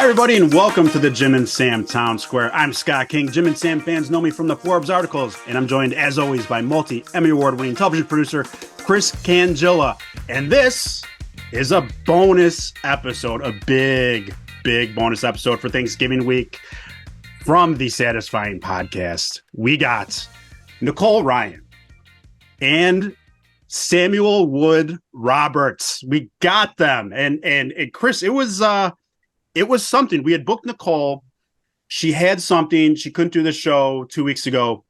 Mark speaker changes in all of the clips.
Speaker 1: Hi, everybody, and welcome to the Jim and Sam Town Square. I'm Scott King. Jim and Sam fans know me from the Forbes articles, and I'm joined, as always, by multi-Emmy Award-winning television producer Chris Cangilla. And this is a bonus episode, a big bonus episode for Thanksgiving week from the Satisfying Podcast. We got Nicole Ryan and Samuel Wood Roberts. We got them, and Chris, it was something. We had booked Nicole. She had something. She couldn't do the show 2 weeks ago.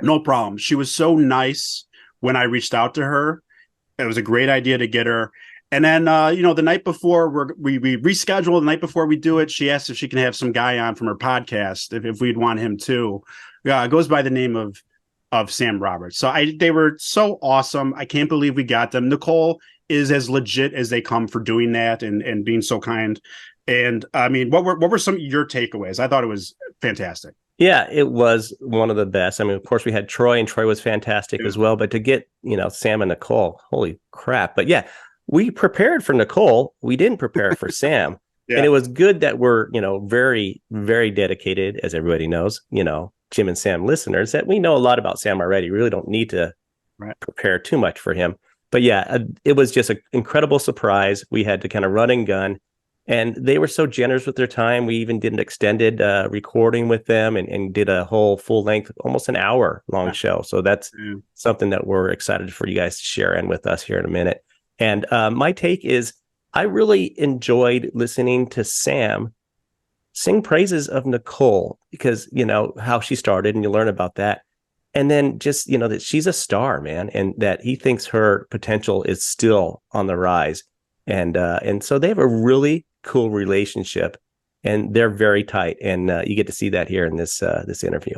Speaker 1: No problem. She was so nice when I reached out to her. It was a great idea to get her. And then, the night before we rescheduled, the night before we do it, she asked if she can have some guy on from her podcast, if we'd want him too. It goes by the name of Sam Roberts. So they were so awesome. I can't believe we got them. Nicole is as legit as they come for doing that and being so kind. And I mean, what were some of your takeaways? I thought it was fantastic.
Speaker 2: Yeah, it was one of the best. I mean, of course, we had Troy, and Troy was fantastic as well. But to get, Sam and Nicole, holy crap. But yeah, we prepared for Nicole. We didn't prepare for Sam. Yeah. And it was good that we're, very, very dedicated, as everybody knows, Jim and Sam listeners, that we know a lot about Sam already. We really don't need to prepare too much for him. But yeah, it was just an incredible surprise. We had to kind of run and gun. And they were so generous with their time. We even did an extended recording with them and did a whole full length, almost an hour long show. So that's something that we're excited for you guys to share and with us here in a minute. And my take is I really enjoyed listening to Sam sing praises of Nicole because, how she started and you learn about that. And then just, that she's a star, man, and that he thinks her potential is still on the rise. And so they have a really cool relationship and they're very tight. And you get to see that here in this interview.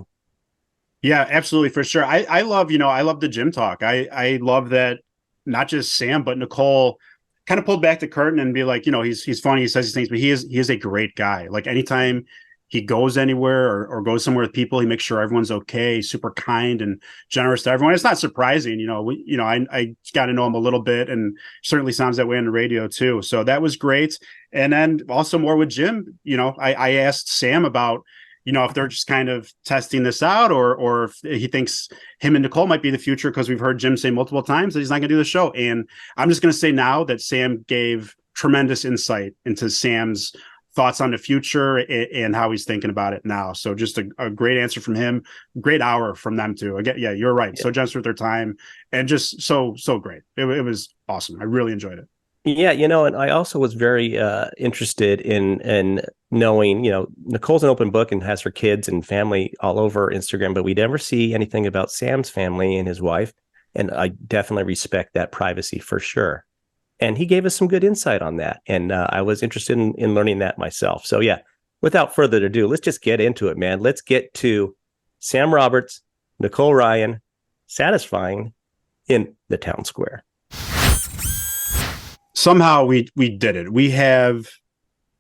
Speaker 1: Yeah, absolutely. For sure. I love the gym talk. I love that not just Sam, but Nicole kind of pulled back the curtain and be like, he's funny. He says these things, but he is a great guy. Like anytime he goes anywhere or goes somewhere with people, he makes sure everyone's okay, super kind and generous to everyone. It's not surprising, I got to know him a little bit and certainly sounds that way on the radio too. So that was great. And then also more with Jim, I asked Sam about, if they're just kind of testing this out or if he thinks him and Nicole might be the future, because we've heard Jim say multiple times that he's not going to do the show. And I'm just going to say now that Sam gave tremendous insight into Sam's thoughts on the future and how he's thinking about it now. So just a great answer from him, great hour from them too. Again, yeah, you're right. Yeah. So generous with their time and just so great. It was awesome. I really enjoyed it.
Speaker 2: Yeah, and I also was very interested in knowing, Nicole's an open book and has her kids and family all over Instagram, but we never see anything about Sam's family and his wife. And I definitely respect that privacy for sure. And he gave us some good insight on that. And I was interested in learning that myself. So yeah, without further ado, let's just get into it, man. Let's get to Sam Roberts, Nicole Ryan, satisfying in the town square.
Speaker 1: Somehow we did it. We have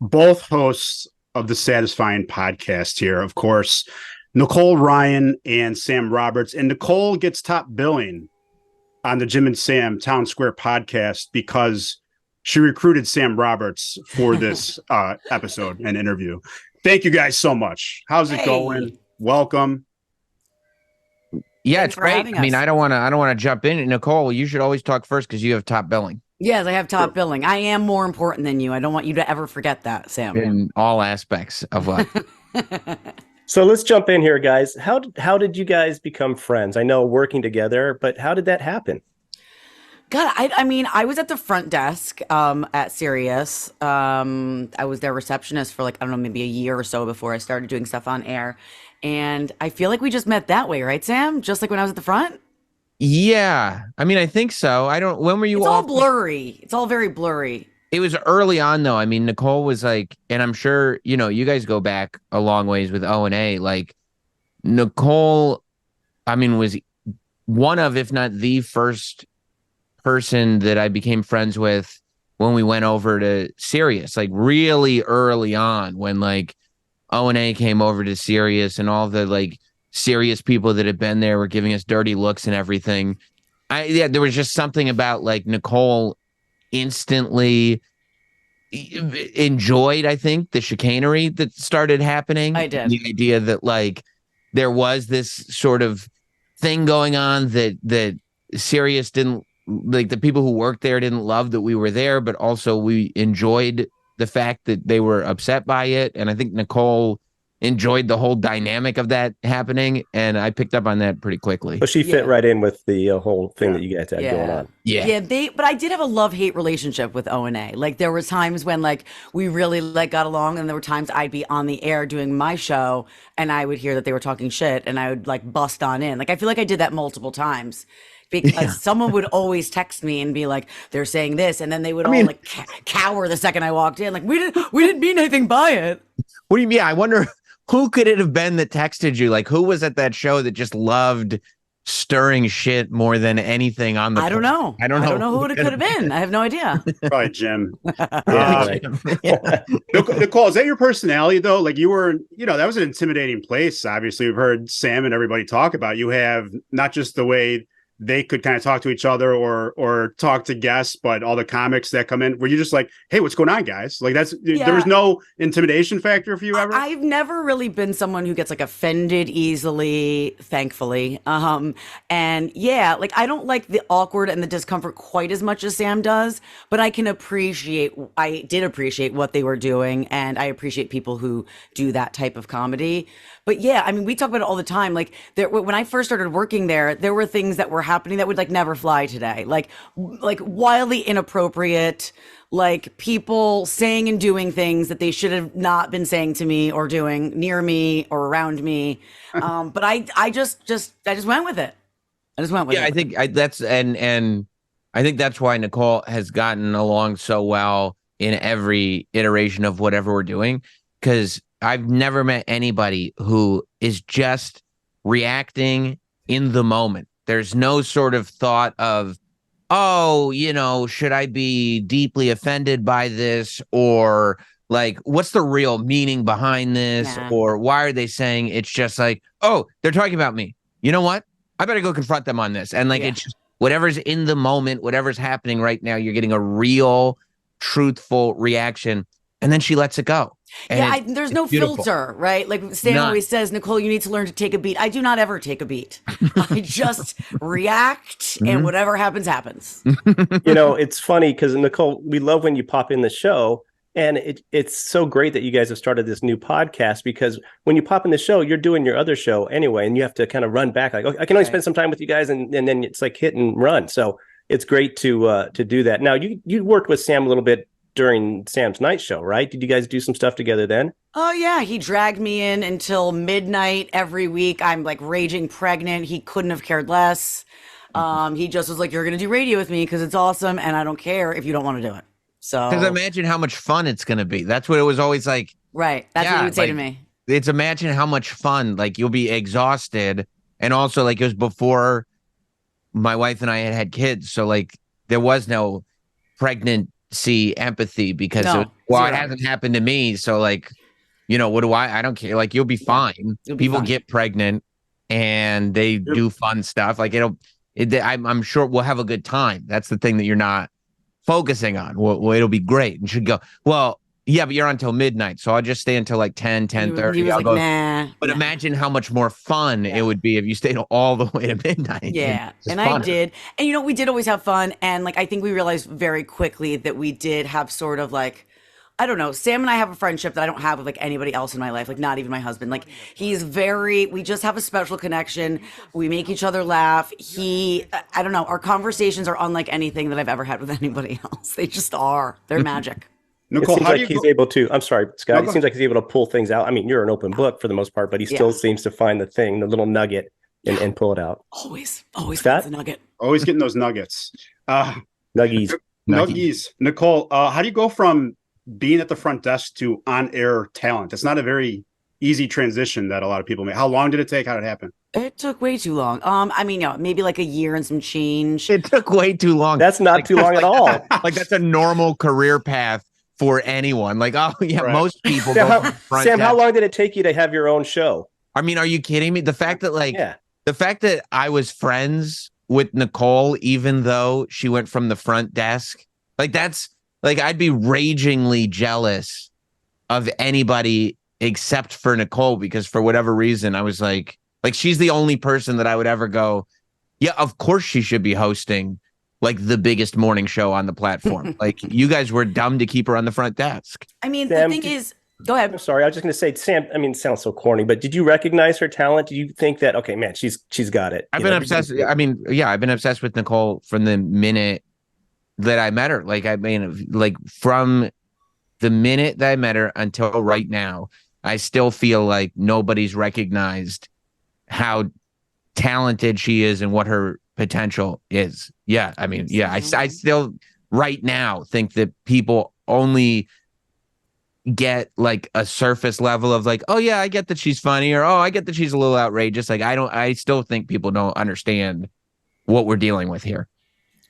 Speaker 1: both hosts of the Satisfying Podcast here. Of course, Nicole Ryan and Sam Roberts. And Nicole gets top billing on the Jim and Sam Town Square Podcast because she recruited Sam Roberts for this episode and interview. Thank you guys so much. How's it going? Welcome.
Speaker 3: Yeah, Thanks it's great. I mean, I don't want to jump in. Nicole, you should always talk first because you have top billing.
Speaker 4: Yes, I have top billing. I am more important than you. I don't want you to ever forget that, Sam.
Speaker 3: In all aspects of life.
Speaker 2: So let's jump in here, guys. How did you guys become friends? I know working together, but how did that happen?
Speaker 4: God, I mean, I was at the front desk at Sirius. I was their receptionist for maybe a year or so before I started doing stuff on air. And I feel like we just met that way, right, Sam? Just like when I was at the front?
Speaker 3: Yeah. I mean, I think so. When were you
Speaker 4: It's all blurry. It's all very blurry.
Speaker 3: It was early on, though. I mean, Nicole was like, and I'm sure, you guys go back a long ways with O&A. Like, Nicole, I mean, was one of, if not the first person that I became friends with when we went over to Sirius, like really early on when like O&A came over to Sirius and all the Sirius people that had been there were giving us dirty looks and everything. There was just something about like Nicole instantly enjoyed, I think, the chicanery that started happening.
Speaker 4: I did.
Speaker 3: The idea that like there was this sort of thing going on that Sirius didn't like, the people who worked there didn't love that we were there, but also we enjoyed the fact that they were upset by it. And I think Nicole enjoyed the whole dynamic of that happening, and I picked up on that pretty quickly.
Speaker 2: But she fit right in with the whole thing that you guys had
Speaker 4: Yeah.
Speaker 2: going on.
Speaker 3: Yeah.
Speaker 4: But I did have a love-hate relationship with O&A. Like there were times when like we really like got along, and there were times I'd be on the air doing my show and I would hear that they were talking shit and I would like bust on in. Like I feel like I did that multiple times. Because someone would always text me and be like, they're saying this, and then they would all like cower the second I walked in. Like we didn't mean anything by it.
Speaker 3: What do you mean? I wonder who could it have been that texted you? Like who was at that show that just loved stirring shit more than anything on the
Speaker 4: I don't know.
Speaker 3: I don't know
Speaker 4: who it could have been. I have no idea.
Speaker 1: Probably Jim.
Speaker 3: Yeah.
Speaker 1: Nicole, is that your personality though? Like you were, that was an intimidating place. Obviously, we've heard Sam and everybody talk about. You have not just the way they could kind of talk to each other or talk to guests, but all the comics that come in, were you just like, hey, what's going on, guys? Like there was no intimidation factor for you ever?
Speaker 4: I've never really been someone who gets like offended easily, thankfully. And yeah, like I don't like the awkward and the discomfort quite as much as Sam does, but I did appreciate what they were doing. And I appreciate people who do that type of comedy. But yeah, I mean, we talk about it all the time. Like when I first started working there were things that were happening that would like never fly today. Like wildly inappropriate, like people saying and doing things that they should have not been saying to me or doing near me or around me. But I just went with it. I just went with it.
Speaker 3: I think that's and I think that's why Nicole has gotten along so well in every iteration of whatever we're doing, because I've never met anybody who is just reacting in the moment. There's no sort of thought of, oh, should I be deeply offended by this? Or like, what's the real meaning behind this?
Speaker 4: Yeah.
Speaker 3: Or why are they saying? It's just like, oh, they're talking about me. You know what? I better go confront them on this. And like, it's just whatever's in the moment, whatever's happening right now, you're getting a real, truthful reaction. And then she lets it go. And
Speaker 4: there's no filter, right? Like Sam always says, Nicole, you need to learn to take a beat. I do not ever take a beat. I just react, and whatever happens, happens.
Speaker 2: It's funny because Nicole, we love when you pop in the show, and it's so great that you guys have started this new podcast, because when you pop in the show, you're doing your other show anyway, and you have to kind of run back. Like, okay, I can only spend some time with you guys, and then it's like hit and run. So it's great to do that. Now, you worked with Sam a little bit during Sam's night show, right? Did you guys do some stuff together then?
Speaker 4: Oh yeah, he dragged me in until midnight every week. I'm like raging pregnant. He couldn't have cared less. He just was like, you're going to do radio with me because it's awesome, and I don't care if you don't want to do it. So,
Speaker 3: because imagine how much fun it's going to be. That's what it was always like.
Speaker 4: Right. That's what he would say to me.
Speaker 3: It's imagine how much fun. Like you'll be exhausted, and also like it was before my wife and I had kids, so like there was no pregnancy empathy because it hasn't happened to me. So like, what do I don't care. Like you'll be fine. People get pregnant and they do fun stuff. Like I'm sure we'll have a good time. That's the thing that you're not focusing on. Well, it'll be great. And she'd go, well, yeah, but you're on until midnight. So I'll just stay until like 10:30.
Speaker 4: He was like, nah.
Speaker 3: But imagine how much more fun it would be if you stayed all the way to midnight.
Speaker 4: Yeah. And I did. And, we did always have fun. And like, I think we realized very quickly that we did have sort of like, I don't know, Sam and I have a friendship that I don't have with like anybody else in my life, like not even my husband. Like we just have a special connection. We make each other laugh. I don't know, our conversations are unlike anything that I've ever had with anybody else. They just are. They're magic.
Speaker 1: Nicole,
Speaker 2: how do he's able to? I'm sorry, Scott. It seems like he's able to pull things out. I mean, you're an open book for the most part, but he still seems to find the little nugget, and pull it out.
Speaker 4: Always
Speaker 2: Scott?
Speaker 4: finds the nugget.
Speaker 1: Always getting those nuggets.
Speaker 2: Nuggies.
Speaker 1: Nicole, how do you go from being at the front desk to on-air talent? It's not a very easy transition that a lot of people make. How long did it take? How did it happen?
Speaker 4: It took way too long. I mean, maybe like a year and some change.
Speaker 3: It took way too long.
Speaker 2: That's not too long at all.
Speaker 3: Like that's a normal career path for anyone. Like, most people go from front
Speaker 2: Sam,
Speaker 3: desk.
Speaker 2: how long did it take you to have your own show?
Speaker 3: I mean, are you kidding me? The fact that I was friends with Nicole, even though she went from the front desk, like that's like I'd be ragingly jealous of anybody except for Nicole, because for whatever reason I was like she's the only person that I would ever go, yeah, of course she should be hosting like the biggest morning show on the platform. Like you guys were dumb to keep her on the front desk.
Speaker 4: I mean,
Speaker 2: Sam,
Speaker 4: the thing is, go ahead.
Speaker 2: I'm sorry. I was just going to say, Sam, I mean, it sounds so corny, but did you recognize her talent? Did you think that, okay, man, she's got it?
Speaker 3: I've been obsessed. I mean, yeah, I've been obsessed with Nicole from the minute that I met her. Like, I mean, like from the minute that I met her until right now, I still feel like nobody's recognized how talented she is and what her potential is. Yeah, I mean, yeah, I still right now think that people only get like a surface level of like, oh yeah, I get that she's funny, or oh, I get that she's a little outrageous. Like I still think people don't understand what we're dealing with here.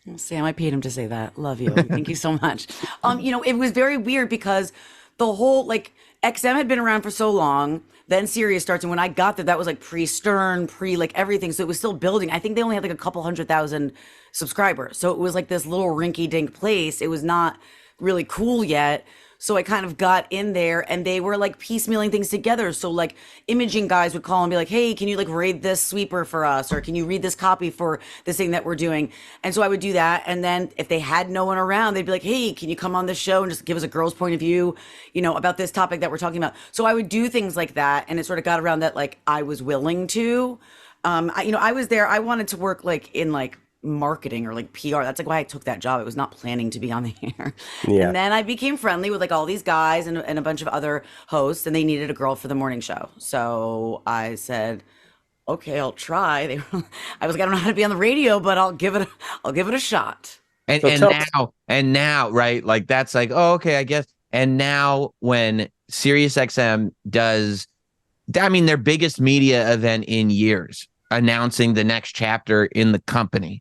Speaker 4: Well, Sam, I paid him to say that. Love you. Thank you so much. It was very weird because the whole like XM had been around for so long. Then Sirius starts, and when I got there, that was like pre-Stern, like everything. So it was still building. I think they only had like a couple 100,000 subscribers. So it was like this little rinky-dink place. It was not really cool yet. So I kind of got in there, and they were like piecemealing things together. So like imaging guys would call and be like, hey, can you like raid this sweeper for us? Or can you read this copy for this thing that we're doing? And so I would do that. And then if they had no one around, they'd be like, hey, can you come on this show and just give us a girl's point of view, about this topic that we're talking about? So I would do things like that. And it sort of got around that, like I was willing to, I was there. I wanted to work like in like marketing or like PR. That's like why I took that job. I was not planning to be on the air.
Speaker 2: Yeah.
Speaker 4: And then I became friendly with like all these guys and a bunch of other hosts, and they needed a girl for the morning show. So I said, okay, I'll try. I was like, I don't know how to be on the radio, but I'll give it a shot.
Speaker 3: And now, right? Like that's like, oh, okay, I guess. And now when SiriusXM does, I mean, their biggest media event in years, announcing the next chapter in the company,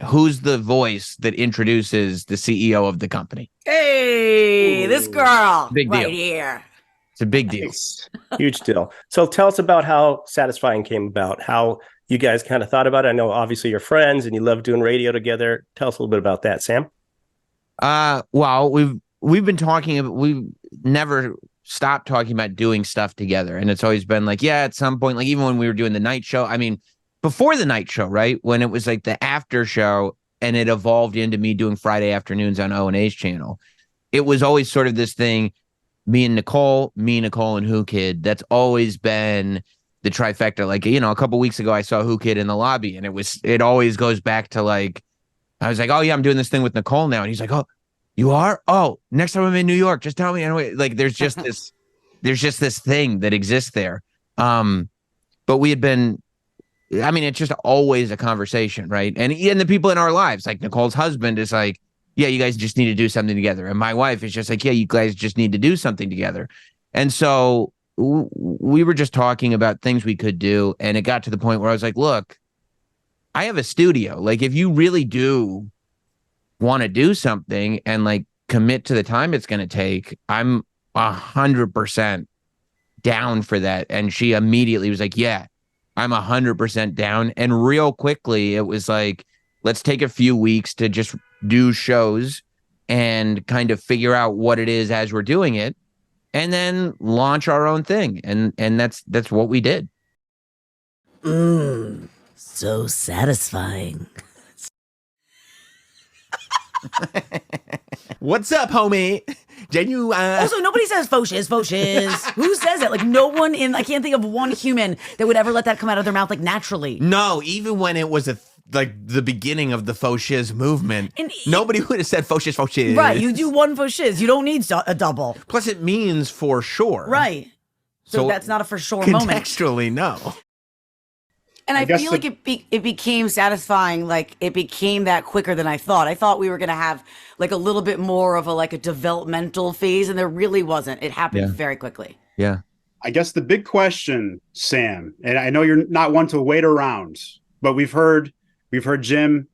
Speaker 3: who's the voice that introduces the CEO of the company?
Speaker 4: Hey, this girl
Speaker 3: Big deal.
Speaker 4: right here.
Speaker 3: It's a big deal.
Speaker 2: Nice. Huge deal. So tell us about how Satisfying came about, how you guys kind of thought about it. I know obviously you're friends and you love doing radio together. Tell us a little bit about that, Sam.
Speaker 3: Well, we've been talking, we've never stopped talking about doing stuff together. And it's always been like, yeah, at some point, like even when we were doing the night show, I mean, before the night show, right? When it was like the after show and it evolved into me doing Friday afternoons on O&A's channel, it was always sort of this thing, me, Nicole, and Who Kid. That's always been the trifecta. Like, a couple weeks ago, I saw Who Kid in the lobby, and it always goes back to like, I was like, oh yeah, I'm doing this thing with Nicole now. And he's like, oh, you are? Oh, next time I'm in New York, just tell me. Anyway, like there's just this thing that exists there. But we had been, I mean, it's just always a conversation, right? And the people in our lives, like Nicole's husband is like, yeah, you guys just need to do something together. And my wife is just like, yeah, you guys just need to do something together. And so we were just talking about things we could do. And it got to the point where I was like, look, I have a studio. Like, if you really do want to do something and like commit to the time it's going to take, I'm 100% down for that. And she immediately was like, yeah, I'm 100% down. And real quickly, it was like, let's take a few weeks to just do shows and kind of figure out what it is as we're doing it, and then launch our own thing. And that's what we did.
Speaker 5: So satisfying.
Speaker 3: What's up, homie?
Speaker 4: Also, nobody says faux shiz. Who says it? Like, no one I can't think of one human that would ever let that come out of their mouth like naturally.
Speaker 3: No, even when it was like the beginning of the faux shiz movement, nobody would have said faux shiz.
Speaker 4: Right, you do one faux shiz. You don't need a double.
Speaker 3: Plus, it means for sure.
Speaker 4: Right. So that's not a for sure moment.
Speaker 3: Contextually, no.
Speaker 4: And I feel like it became satisfying. Like, it became that quicker than I thought. I thought we were going to have like a little bit more of a developmental phase, and there really wasn't. It happened very quickly.
Speaker 3: Yeah.
Speaker 1: I guess the big question, Sam, and I know you're not one to wait around, but we've heard Jim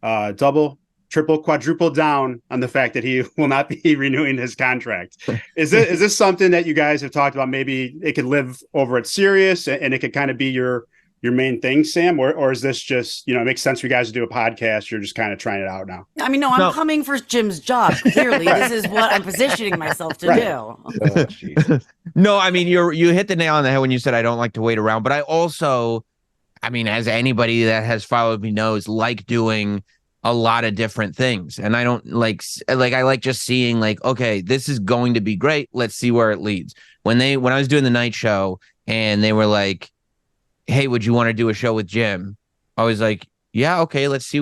Speaker 1: double, triple, quadruple down on the fact that he will not be renewing his contract. Is this something that you guys have talked about? Maybe it could live over at Sirius and it could kind of be your your main thing, Sam, or is this just, it makes sense for you guys to do a podcast? You're just kind of trying it out now.
Speaker 4: I mean, no, I'm coming for Jim's job. Clearly, this is what I'm positioning myself to do.
Speaker 3: No, I mean, you hit the nail on the head when you said I don't like to wait around, but I also, I mean, as anybody that has followed me knows, like doing a lot of different things. And I don't I like just seeing like, okay, this is going to be great. Let's see where it leads. When I was doing the night show and they were like, hey, would you want to do a show with Jim? I was like, yeah, okay, let's see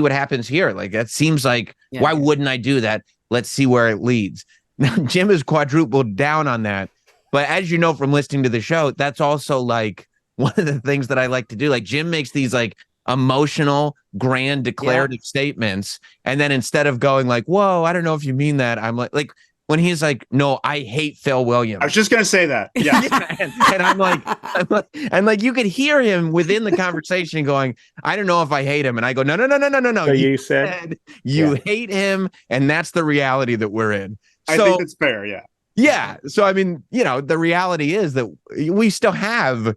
Speaker 3: what happens here. Like, that seems like, why wouldn't I do that? Let's see where it leads. Now, Jim has quadrupled down on that. But as you know from listening to the show, that's also like one of the things that I like to do. Like, Jim makes these like emotional, grand, declarative statements. And then instead of going like, whoa, I don't know if you mean that, I'm like when he's like, no, I hate Phil Williams.
Speaker 1: I was just going to say that. Yeah.
Speaker 3: and I'm like, you could hear him within the conversation going, I don't know if I hate him. And I go, no.
Speaker 2: So you said
Speaker 3: you hate him. And that's the reality that we're in.
Speaker 1: I think it's fair. Yeah.
Speaker 3: Yeah. So, I mean, the reality is that we still have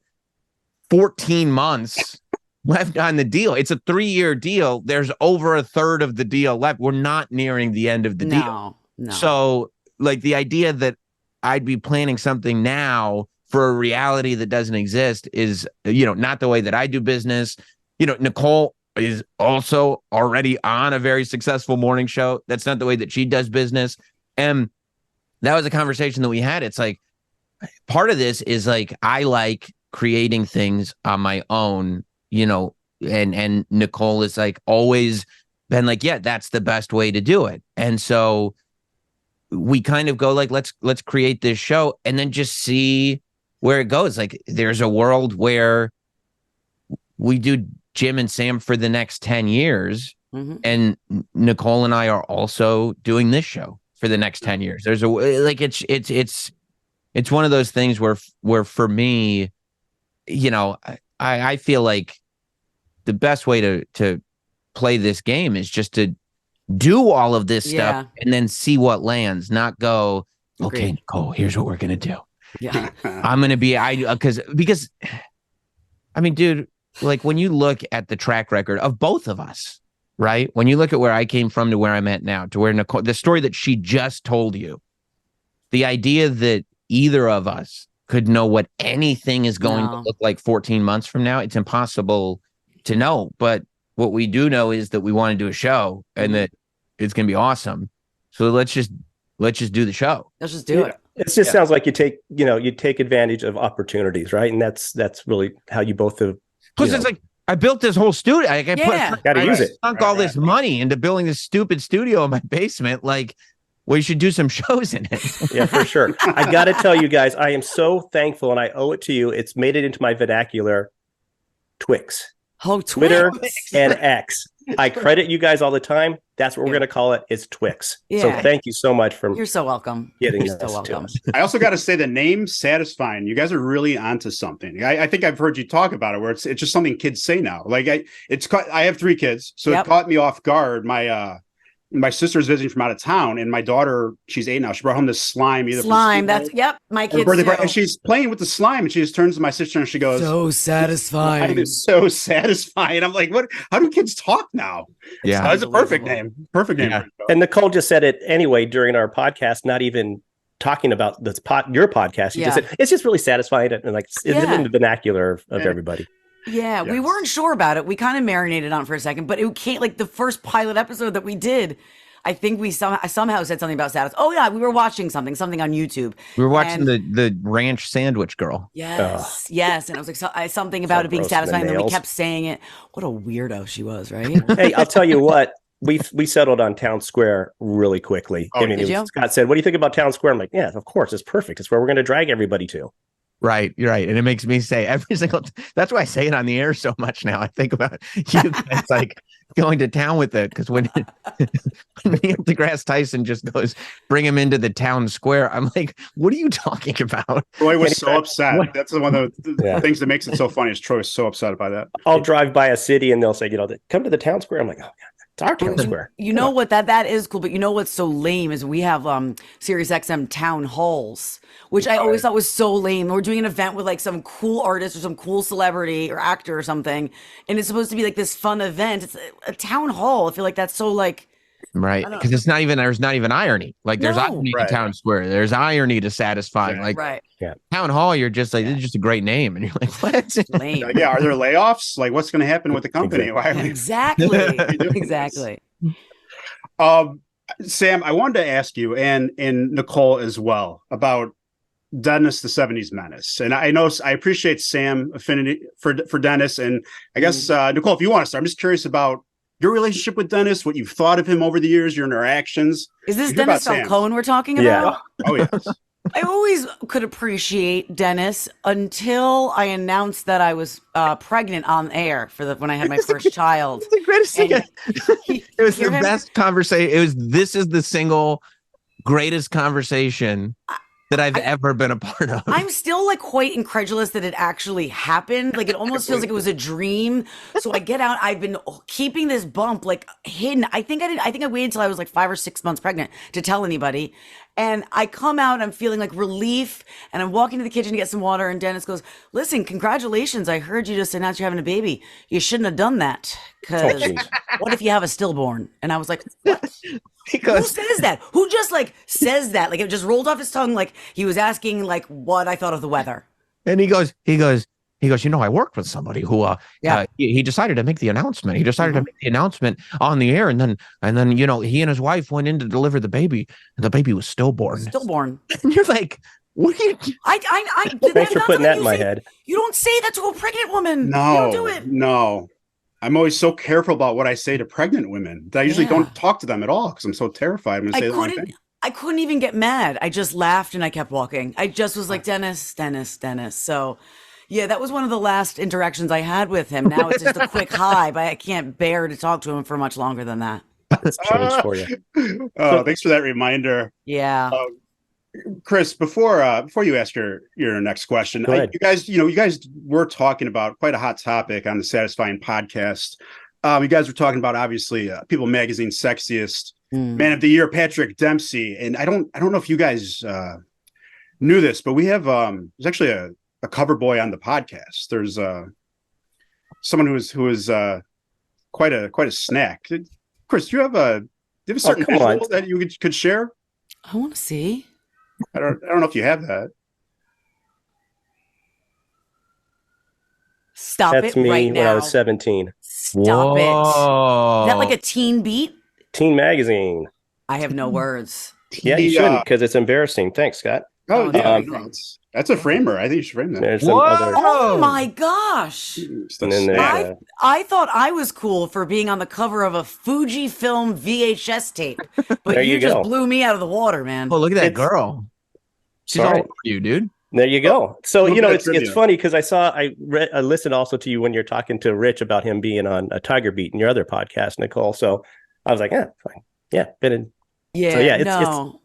Speaker 3: 14 months left on the deal. It's a 3-year deal. There's over a third of the deal left. We're not nearing the end of the deal.
Speaker 4: No.
Speaker 3: So, like, the idea that I'd be planning something now for a reality that doesn't exist is, not the way that I do business. Nicole is also already on a very successful morning show. That's not the way that she does business. And that was a conversation that we had. It's like, part of this is like, I like creating things on my own, and Nicole is like always been like, yeah, that's the best way to do it. And so we kind of go like, let's create this show and then just see where it goes. Like, there's a world where we do Jim and Sam for the next 10 years. Mm-hmm. And Nicole and I are also doing this show for the next 10 years. There's it's one of those things where for me, I feel like the best way to play this game is just to do all of this stuff and then see what lands, not go, okay, Nicole, here's what we're going to do.
Speaker 4: Yeah.
Speaker 3: I'm going to be, because I mean, dude, like when you look at the track record of both of us, right? When you look at where I came from to where I'm at now, to where Nicole, the story that she just told you, the idea that either of us could know what anything is going to look like 14 months from now, it's impossible to know. But what we do know is that we want to do a show and that it's going to be awesome. So let's just do the show.
Speaker 4: Let's just do it.
Speaker 2: It just sounds like you take advantage of opportunities, right? And that's really how you both have.
Speaker 3: Plus, it's like, I built this whole studio. I
Speaker 2: gotta use it.
Speaker 3: Sunk all this money into building this stupid studio in my basement. Like, well, you should do some shows in it.
Speaker 2: Yeah, for sure. I got to tell you guys, I am so thankful, and I owe it to you. It's made it into my vernacular. Twix.
Speaker 4: Oh,
Speaker 2: Twitter and X. I credit you guys all the time. That's what we're going to call it. It's Twix.
Speaker 4: Yeah.
Speaker 2: So thank you so much for.
Speaker 4: You're so welcome.
Speaker 2: Getting
Speaker 4: You're so welcome.
Speaker 1: I also got to say the name satisfying. You guys are really onto something. I think I've heard you talk about it, where it's just something kids say now. Like I have 3 kids, so it caught me off guard. My sister's visiting from out of town, and my daughter, she's 8 now. She brought home this slime.
Speaker 4: My kids too.
Speaker 1: And she's playing with the slime, and she just turns to my sister and she goes,
Speaker 5: So satisfying.
Speaker 1: It's so satisfying. I'm like, what? How do kids talk now?
Speaker 3: Yeah.
Speaker 1: That's a perfect name. Perfect name.
Speaker 2: Yeah. And Nicole just said it anyway during our podcast, not even talking about your podcast. You just said, it's just really satisfying and like it's in the vernacular of everybody.
Speaker 4: Yeah, we weren't sure about it. We kind of marinated on it for a second, but it can't, like the first pilot episode that we did, I think we somehow said something about status. Oh yeah, we were watching something on YouTube.
Speaker 3: We were watching the ranch sandwich girl.
Speaker 4: Yes, yes, and I was like something about it being satisfying. And then we kept saying it. What a weirdo she was, right?
Speaker 2: Hey, I'll tell you what. We settled on Town Square really quickly.
Speaker 1: Oh, did
Speaker 4: you?
Speaker 2: Scott said, "What do you think about Town Square?" I'm like, "Yeah, of course, it's perfect. It's where we're going to drag everybody to."
Speaker 3: Right, you're right, and it makes me say every single. That's why I say it on the air so much now. I think about you guys like going to town with it because when Neil deGrasse Tyson just goes, "Bring him into the town square," I'm like, "What are you talking about?"
Speaker 1: Troy was so upset. That's one of the things that makes it so funny. Is Troy was so upset by that.
Speaker 2: I'll drive by a city and they'll say, "Come to the town square." I'm like, "Oh God, It's our town square.
Speaker 4: You know what that is cool, but you know what's so lame is we have SiriusXM town halls, which I always thought was so lame. We're doing an event with like some cool artist or some cool celebrity or actor or something, and it's supposed to be like this fun event. It's a town hall. I feel like that's so like
Speaker 3: Right, because there's not even irony. Like there's
Speaker 4: No.
Speaker 3: irony to town square. There's irony to satisfying. Like
Speaker 4: right.
Speaker 3: town hall, you're just like, this is just a great name, and you're like, what?
Speaker 4: Lame.
Speaker 1: Yeah, are there layoffs? Like, what's going to happen with the company? Why are we
Speaker 4: Exactly.
Speaker 1: doing
Speaker 4: Exactly.
Speaker 1: Sam, I wanted to ask you and Nicole as well about Dennis the 70s Menace. And I know I appreciate Sam affinity for Dennis. And I guess, Nicole, if you want to start, I'm just curious about your relationship with Dennis, what you've thought of him over the years, your interactions.
Speaker 4: Is this
Speaker 1: Hear
Speaker 4: Dennis
Speaker 1: about Sam's.
Speaker 4: Falcone we're talking
Speaker 2: Yeah.
Speaker 4: about?
Speaker 1: Oh, yes.
Speaker 4: I always could appreciate Dennis until I announced that I was pregnant on air when I had my first child.
Speaker 3: It's the greatest thing.
Speaker 4: And
Speaker 3: It was the
Speaker 4: hear him-
Speaker 3: best conversation. This is the single greatest conversation that I've ever been a part of.
Speaker 4: I'm still like quite incredulous that it actually happened. Like it almost feels like it was a dream. So I get out. I've been keeping this bump like hidden. I think I waited till I was like 5 or 6 months pregnant to tell anybody. And I come out, I'm feeling like relief, and I'm walking to the kitchen to get some water, and Dennis goes, "Listen, congratulations. I heard you just announced you're having a baby. You shouldn't have done that, because what if you have a stillborn?" And I was like, what? Who says that? Who just like says that? Like it just rolled off his tongue like he was asking like what I thought of the weather.
Speaker 3: And he goes, you know, I worked with somebody who he decided to make the announcement. He decided to make the announcement on the air, and then you know, he and his wife went in to deliver the baby, and the baby was stillborn.
Speaker 4: Stillborn.
Speaker 3: And you're like, what are you
Speaker 4: I
Speaker 2: Thanks for putting that in my head.
Speaker 4: You don't say that to a pregnant woman.
Speaker 1: No,
Speaker 4: you don't do it.
Speaker 1: No. I'm always so careful about what I say to pregnant women that I usually don't talk to them at all because I'm so terrified. I'm going to say the wrong thing.
Speaker 4: I couldn't even get mad. I just laughed and I kept walking. I just was like, Dennis. So yeah, that was one of the last interactions I had with him. Now it's just a quick hi, but I can't bear to talk to him for much longer than that.
Speaker 2: It's changed for you.
Speaker 1: Oh, thanks for that reminder.
Speaker 4: Yeah.
Speaker 1: Chris, before you ask your next question, you guys were talking about quite a hot topic on the Satisfying podcast. You guys were talking about obviously People Magazine's sexiest man of the year, Patrick Dempsey, and I don't know if you guys knew this, but we have there's actually a cover boy on the podcast. There's someone who is quite a snack. Chris, do you have a certain visual that you could share?
Speaker 4: I want to see.
Speaker 1: I don't know if you have that.
Speaker 4: Stop
Speaker 2: That's
Speaker 4: it
Speaker 2: me
Speaker 4: right now.
Speaker 2: when I was 17.
Speaker 4: Stop it. Is that like a teen beat?
Speaker 2: Teen Magazine.
Speaker 4: I have no words.
Speaker 2: Yeah, you shouldn't, because it's embarrassing. Thanks, Scott.
Speaker 1: Oh, yeah.
Speaker 4: no.
Speaker 1: That's a framer. I think you should frame that.
Speaker 2: There's some other.
Speaker 4: Oh my gosh.
Speaker 2: And then there's,
Speaker 4: I thought I was cool for being on the cover of a Fujifilm VHS tape, but
Speaker 2: There
Speaker 4: you
Speaker 2: you
Speaker 4: just
Speaker 2: go.
Speaker 4: blew me out of the water, man.
Speaker 3: Oh, look at that
Speaker 2: It's-
Speaker 3: girl. She's
Speaker 2: Sorry.
Speaker 3: all over you, dude.
Speaker 2: There you go. So,
Speaker 1: Look
Speaker 2: you know,
Speaker 1: at
Speaker 2: it's
Speaker 1: trivia.
Speaker 2: funny because I listened also to you when you're talking to Rich about him being on a Tiger Beat in your other podcast, Nicole. So I was like, fine. Yeah, been in.
Speaker 4: Yeah,
Speaker 2: So, yeah, it's
Speaker 4: no.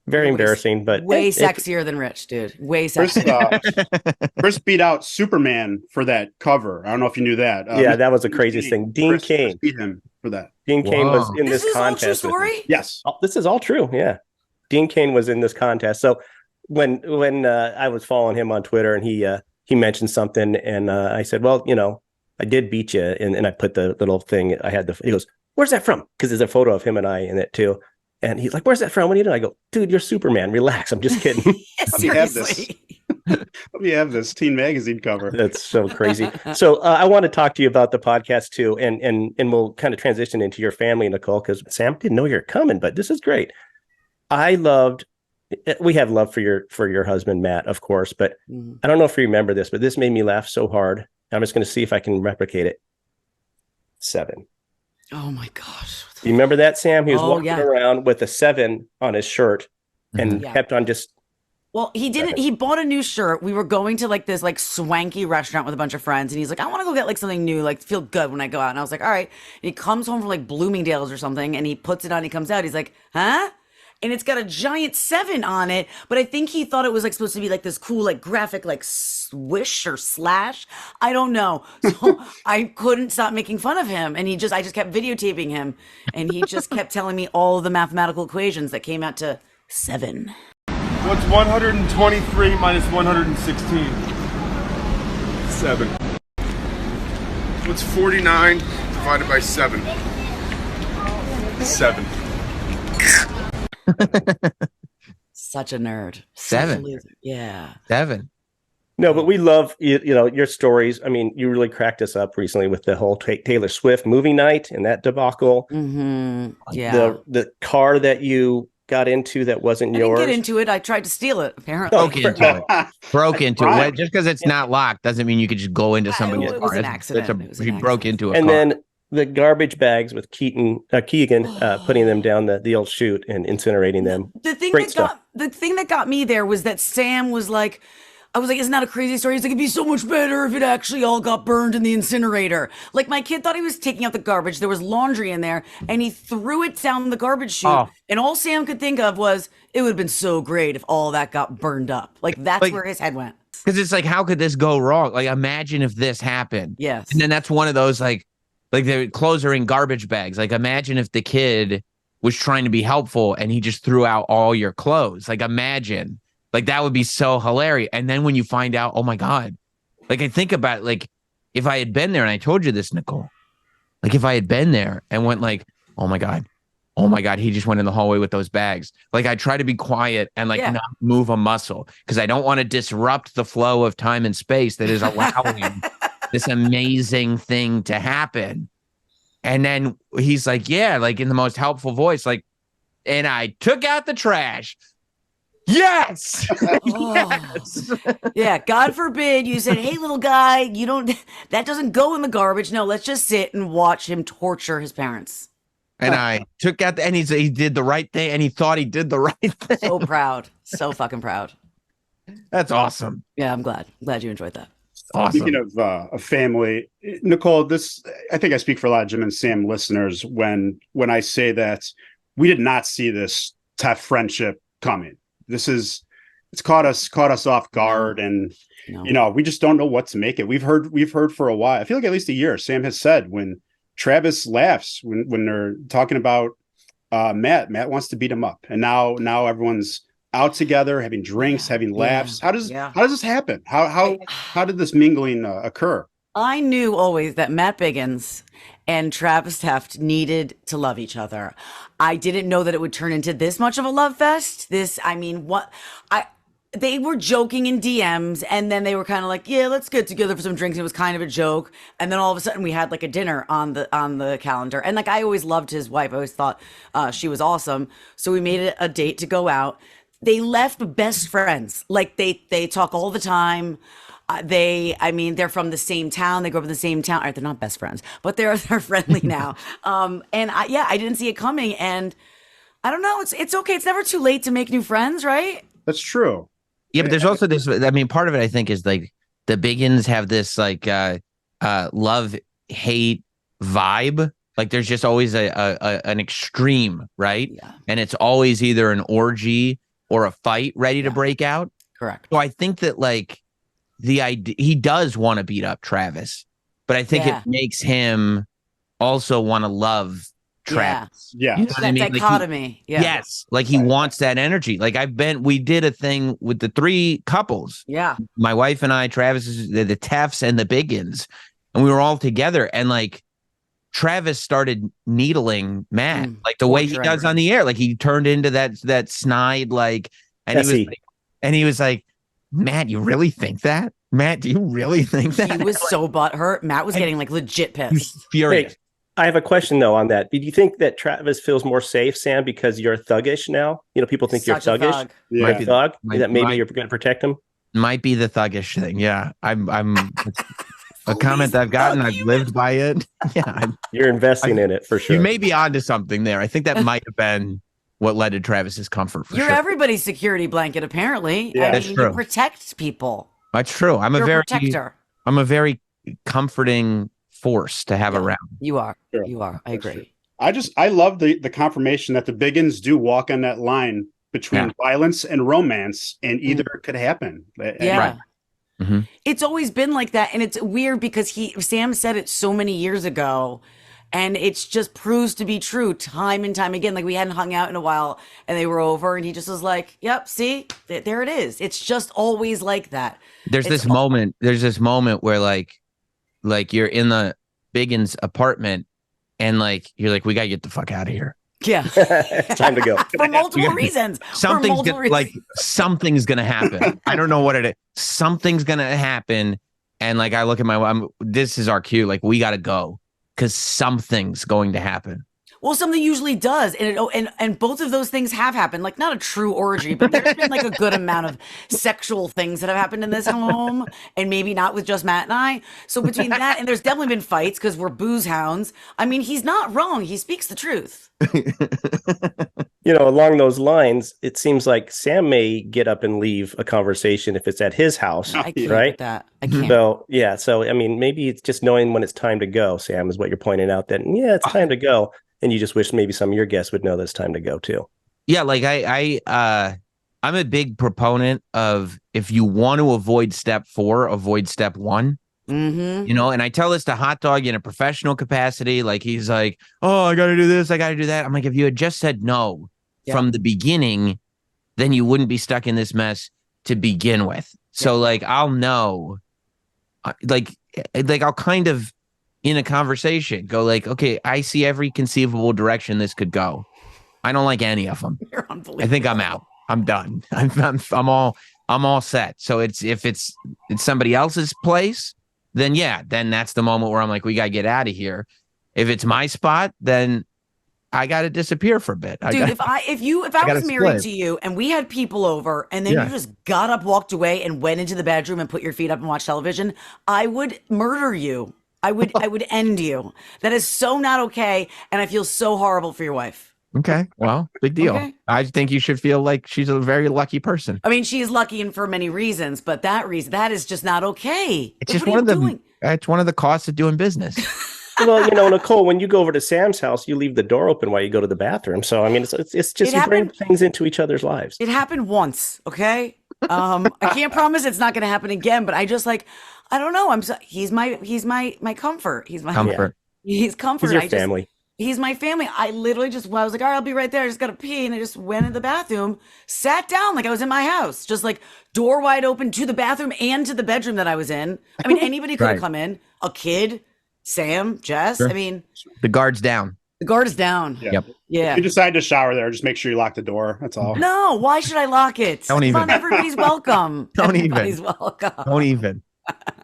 Speaker 2: very embarrassing, but
Speaker 4: Way
Speaker 2: it-
Speaker 4: sexier than Rich, dude. Way
Speaker 1: Chris,
Speaker 4: sexier.
Speaker 1: Chris beat out Superman for that cover. I don't know if you knew that.
Speaker 2: Yeah, that was the craziest thing. Dean
Speaker 1: Chris
Speaker 2: Cain.
Speaker 1: beat him for that.
Speaker 2: Dean Cain was in
Speaker 4: This
Speaker 2: this
Speaker 4: is all true
Speaker 2: contest. with me.
Speaker 4: story?
Speaker 1: Yes.
Speaker 2: Oh, this is all true. Yeah. Dean Cain was in this contest. So when I was following him on Twitter and he mentioned something and I said, well, you know, I did beat you. And I put the little thing I had he goes, where's that from? Because there's a photo of him and I in it too. And he's like, where's that from? What are you doing? I go, dude, you're Superman. Relax. I'm just kidding.
Speaker 1: Let me have this.
Speaker 4: Seriously.
Speaker 1: Let me have this Teen Magazine cover.
Speaker 2: That's so crazy. So I want to talk to you about the podcast too. And we'll kind of transition into your family, Nicole, because Sam didn't know you're coming, but this is great. We have love for your husband, Matt, of course, but I don't know if you remember this, but this made me laugh so hard. I'm just going to see if I can replicate it. 7.
Speaker 4: Oh my gosh.
Speaker 2: You remember that, Sam? He was walking
Speaker 4: yeah.
Speaker 2: around with a 7 on his shirt and
Speaker 4: Yeah.
Speaker 2: kept on just.
Speaker 4: Well, he didn't. He bought a new shirt. We were going to like this like swanky restaurant with a bunch of friends, and he's like, "I want to go get like something new, like feel good when I go out." And I was like, "All right." And he comes home from like Bloomingdale's or something, and he puts it on. He comes out. He's like, "Huh?" and it's got a giant 7 on it, but I think he thought it was like supposed to be like this cool like graphic like swish or slash. I don't know. So I couldn't stop making fun of him, and I just kept videotaping him, and he just kept telling me all the mathematical equations that came out to 7.
Speaker 6: What's 123 minus 116? 7. What's 49 divided by 7? 7.
Speaker 4: Such a nerd.
Speaker 3: 7.
Speaker 4: Yeah.
Speaker 3: 7.
Speaker 2: No, but we love your stories. I mean, you really cracked us up recently with the whole Taylor Swift movie night and that debacle.
Speaker 4: Mm-hmm. Yeah.
Speaker 2: The car that you got into that wasn't
Speaker 4: I
Speaker 2: yours.
Speaker 4: didn't get into it. I tried to steal it, apparently.
Speaker 3: Broke into
Speaker 1: Right.
Speaker 3: it. Just because it's not locked doesn't mean you could just go into somebody's car.
Speaker 4: It was an accident.
Speaker 3: He broke into a
Speaker 2: And
Speaker 3: car.
Speaker 2: then the garbage bags with Keegan putting them down the old chute and incinerating them.
Speaker 4: The thing
Speaker 2: Great stuff.
Speaker 4: that got me there was that Sam was like, I was like, isn't that a crazy story? He's like, it'd be so much better if it actually all got burned in the incinerator. Like, my kid thought he was taking out the garbage. There was laundry in there, and he threw it down the garbage chute.
Speaker 3: Oh.
Speaker 4: And all Sam could think of was, it would have been so great if all that got burned up. Like, that's where his head went.
Speaker 3: Because it's like, how could this go wrong? Like, imagine if this happened.
Speaker 4: Yes.
Speaker 3: And then that's one of those, like the clothes are in garbage bags. Like, imagine if the kid was trying to be helpful and he just threw out all your clothes. Like, imagine. Like, that would be so hilarious. And then when you find out, oh my God, like, I think about, like, if I had been there, and I told you this, Nicole, like, if I had been there and went like, oh my God, he just went in the hallway with those bags. Like, I try to be quiet and like not move a muscle because I don't want to disrupt the flow of time and space that is allowing this amazing thing to happen. And then he's like, yeah, like in the most helpful voice, like, and I took out the trash. Yes. Yes.
Speaker 4: Yeah, God forbid you said, hey, little guy, that doesn't go in the garbage. No, let's just sit and watch him torture his parents.
Speaker 3: And I took out and he did the right thing, and he thought he did the right thing.
Speaker 4: So proud. So fucking proud.
Speaker 3: That's awesome.
Speaker 4: Yeah, I'm glad. Glad you enjoyed that.
Speaker 3: Awesome.
Speaker 1: Speaking of a family, Nicole, I think I speak for a lot of Jim and Sam listeners when I say that we did not see this Tefft friendship coming. It's caught us off guard, and we just don't know what to make it. We've heard for a while. I feel like at least a year. Sam has said when Travis laughs when they're talking about Matt wants to beat him up, and now everyone's out together having drinks, having laughs. How does this happen? How did this mingling occur?
Speaker 4: I knew always that Matt Biggins and Travis Tefft needed to love each other. I didn't know that it would turn into this much of a love fest. They were joking in DMs, and then they were kind of like, yeah, let's get together for some drinks. It was kind of a joke. And then all of a sudden we had like a dinner on the calendar. And like, I always loved his wife. I always thought she was awesome. So we made it a date to go out. They left best friends. Like they talk all the time. They're from the same town. They grew up in the same town. They're not best friends, but they're friendly now. I didn't see it coming, and I don't know. It's okay. It's never too late to make new friends, right?
Speaker 1: That's true.
Speaker 3: Yeah, but there's also this. I mean, part of it I think is like the Biggins have this like love hate vibe. Like there's just always an extreme, right?
Speaker 4: Yeah.
Speaker 3: And it's always either an orgy or a fight ready to break out.
Speaker 4: Correct.
Speaker 3: So I think that like the idea, he does want to beat up Travis, but I think it makes him also want to love Travis.
Speaker 1: Yeah.
Speaker 3: You know what I
Speaker 4: That
Speaker 3: mean?
Speaker 4: dichotomy.
Speaker 3: Yes. Like he wants that energy. Like we did a thing with the 3 couples.
Speaker 4: Yeah.
Speaker 3: My wife and I, Travis, the Teffts and the Biggins, and we were all together. And like Travis started needling Matt, like the way he does on the air. Like he turned into that snide, like, and he was like, Matt, you really think that? Matt, do you really think that?
Speaker 4: He was so butthurt. Matt was getting like legit pissed.
Speaker 3: Furious.
Speaker 2: Hey, I have a question though on that. Do you think that Travis feels more safe, Sam, because you're thuggish now? You know, people think
Speaker 4: Such
Speaker 2: you're
Speaker 4: a
Speaker 2: thuggish.
Speaker 4: thug.
Speaker 1: Yeah.
Speaker 2: You're a thug. That maybe you're going to protect him.
Speaker 3: Might be the thuggish thing. Yeah. I'm a comment I've gotten. I've lived by it. Yeah.
Speaker 2: You're investing in it for sure.
Speaker 3: You may be onto something there. I think that might have been what led to Travis's comfort for
Speaker 4: You're
Speaker 3: sure.
Speaker 4: everybody's security blanket, apparently.
Speaker 1: Yeah.
Speaker 3: That's true.
Speaker 4: You protect people.
Speaker 3: That's true. I'm
Speaker 4: You're
Speaker 3: a
Speaker 4: a
Speaker 3: very
Speaker 4: protector.
Speaker 3: I'm a very comforting force to have around.
Speaker 4: You are.
Speaker 1: Sure.
Speaker 4: You are. I agree.
Speaker 1: I love the confirmation that the Biggins do walk on that line between violence and romance, and either could happen.
Speaker 4: Yeah.
Speaker 3: Right. Mm-hmm.
Speaker 4: It's always been like that. And it's weird because Sam said it so many years ago, and it's just proves to be true time and time again. Like, we hadn't hung out in a while and they were over and he just was like, yep, see, there it is. It's just always like that.
Speaker 3: There's this moment where like you're in the Biggins apartment and like you're like, we gotta get the fuck out of here.
Speaker 4: Yeah.
Speaker 2: It's time to go.
Speaker 4: For multiple reasons.
Speaker 3: Something's gonna happen. I don't know what it is. Something's gonna happen. And like I look at this is our cue. Like, we gotta go because something's going to happen.
Speaker 4: Well, something usually does, and both of those things have happened. Like, not a true orgy, but there's been like a good amount of sexual things that have happened in this home, and maybe not with just Matt and I. So between that, and there's definitely been fights because we're booze hounds. I mean, he's not wrong. He speaks the truth.
Speaker 2: Along those lines, it seems like Sam may get up and leave a conversation if it's at his house,
Speaker 4: I can't
Speaker 2: right?
Speaker 4: with that. I can't.
Speaker 2: So I mean, maybe it's just knowing when it's time to go. Sam, is what you're pointing out. That it's time to go. And you just wish maybe some of your guests would know that it's time to go too.
Speaker 3: Yeah, like I'm a big proponent of, if you want to avoid step 4, avoid step 1.
Speaker 4: Mm-hmm.
Speaker 3: And I tell this to Hot Dog in a professional capacity. Like, he's like, oh, I got to do this, I got to do that. I'm like, if you had just said no from the beginning, then you wouldn't be stuck in this mess to begin with. So like, I'll know, like I'll kind of, in a conversation, go like, okay, I see every conceivable direction this could go. I don't like any of them.
Speaker 4: You're unbelievable.
Speaker 3: I think I'm out. I'm done. I'm all set. So if it's somebody else's place, then that's the moment where I'm like, we gotta get out of here. If it's my spot, then I gotta disappear for a bit.
Speaker 4: Dude, if I was married to you and we had people over and then you just got up, walked away, and went into the bedroom and put your feet up and watched television, I would murder you. I would end you. That is so not okay, and I feel so horrible for your wife.
Speaker 3: Okay, well, big deal.
Speaker 4: Okay.
Speaker 3: I think you should feel like she's a very lucky person.
Speaker 4: I mean, she is lucky and for many reasons, but that is just not okay.
Speaker 3: It's just one of the costs of doing business.
Speaker 2: Well, Nicole, when you go over to Sam's house, you leave the door open while you go to the bathroom. So I mean, it's just you bring things into each other's lives.
Speaker 4: It happened once, okay? I can't promise it's not going to happen again, but I just I don't know. He's my comfort. He's my
Speaker 3: comfort.
Speaker 4: He's comfort.
Speaker 2: He's your family.
Speaker 4: He's my family. I literally I was like, all right, I'll be right there. I just got to pee. And I just went in the bathroom, sat down like I was in my house, just like door wide open to the bathroom and to the bedroom that I was in. I mean, anybody could have come in. A kid, Sam, Jess. Sure. I mean,
Speaker 3: the guard's down.
Speaker 4: The guard is down.
Speaker 1: Yeah.
Speaker 3: Yep.
Speaker 4: Yeah.
Speaker 1: If you decide to shower there, just make sure you lock the door. That's all.
Speaker 4: No, why should I lock it?
Speaker 3: Don't even.
Speaker 4: Come on, everybody's welcome.
Speaker 3: Everybody's
Speaker 4: welcome.
Speaker 3: Don't even.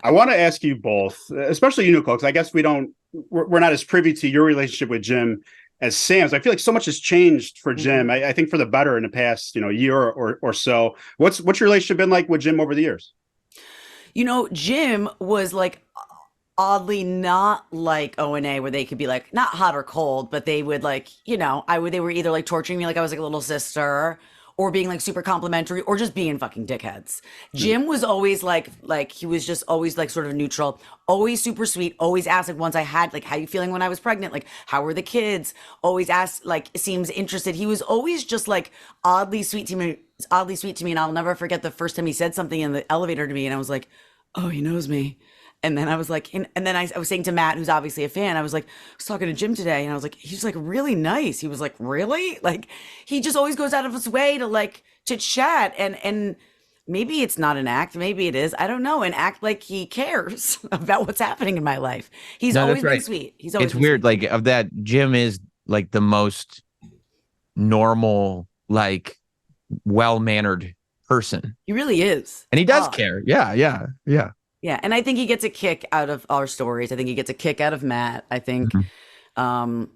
Speaker 1: I want to ask you both, especially you, Nicole, because I guess we're not as privy to your relationship with Jim as Sam's. I feel like so much has changed for Jim. I think for the better in the past, year or so. What's your relationship been like with Jim over the years?
Speaker 4: Jim was like oddly not like O&A, where they could be like not hot or cold, but they would like, they were either like torturing me like I was like a little sister, or being like super complimentary, or just being fucking dickheads. Jim was always like he was just always like sort of neutral, always super sweet, always asked like once I had like, how you feeling when I was pregnant? Like, how were the kids? Always asked, like, seems interested. He was always just like oddly sweet to me. And I'll never forget the first time he said something in the elevator to me, and I was like, oh, he knows me. And then I was like, and then I was saying to Matt, who's obviously a fan, I was like, I was talking to Jim today, and I was like, he's like really nice. He was like, really? Like, he just always goes out of his way to chat, and maybe it's not an act, maybe it is, I don't know, and act like he cares about what's happening in my life. He's always been sweet. He's always. It's
Speaker 3: weird,
Speaker 4: sweet.
Speaker 3: like of that. Jim is like the most normal, like well-mannered person.
Speaker 4: He really is,
Speaker 3: and he does care. Yeah.
Speaker 4: Yeah, and I think he gets a kick out of our stories. I think he gets a kick out of Matt. I think, it's fun.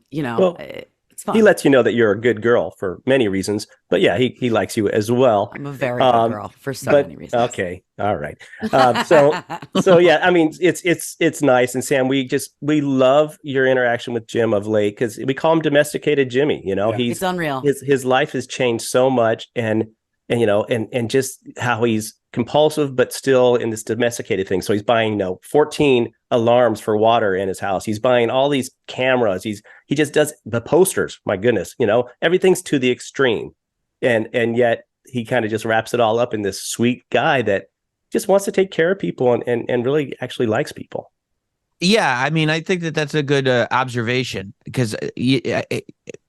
Speaker 2: He lets you know that you're a good girl for many reasons, but yeah, he likes you as well.
Speaker 4: I'm a very good girl for so many reasons.
Speaker 2: Okay, all right. So yeah, I mean, it's nice. And Sam, we love your interaction with Jim of late, because we call him domesticated Jimmy.
Speaker 4: It's unreal.
Speaker 2: His life has changed so much, and just how he's compulsive, but still in this domesticated thing. So he's buying 14 alarms for water in his house. He's buying all these cameras. He's He just does the posters. My goodness, everything's to the extreme. And yet he kind of just wraps it all up in this sweet guy that just wants to take care of people and really actually likes people.
Speaker 3: Yeah, I mean, I think that's a good observation, because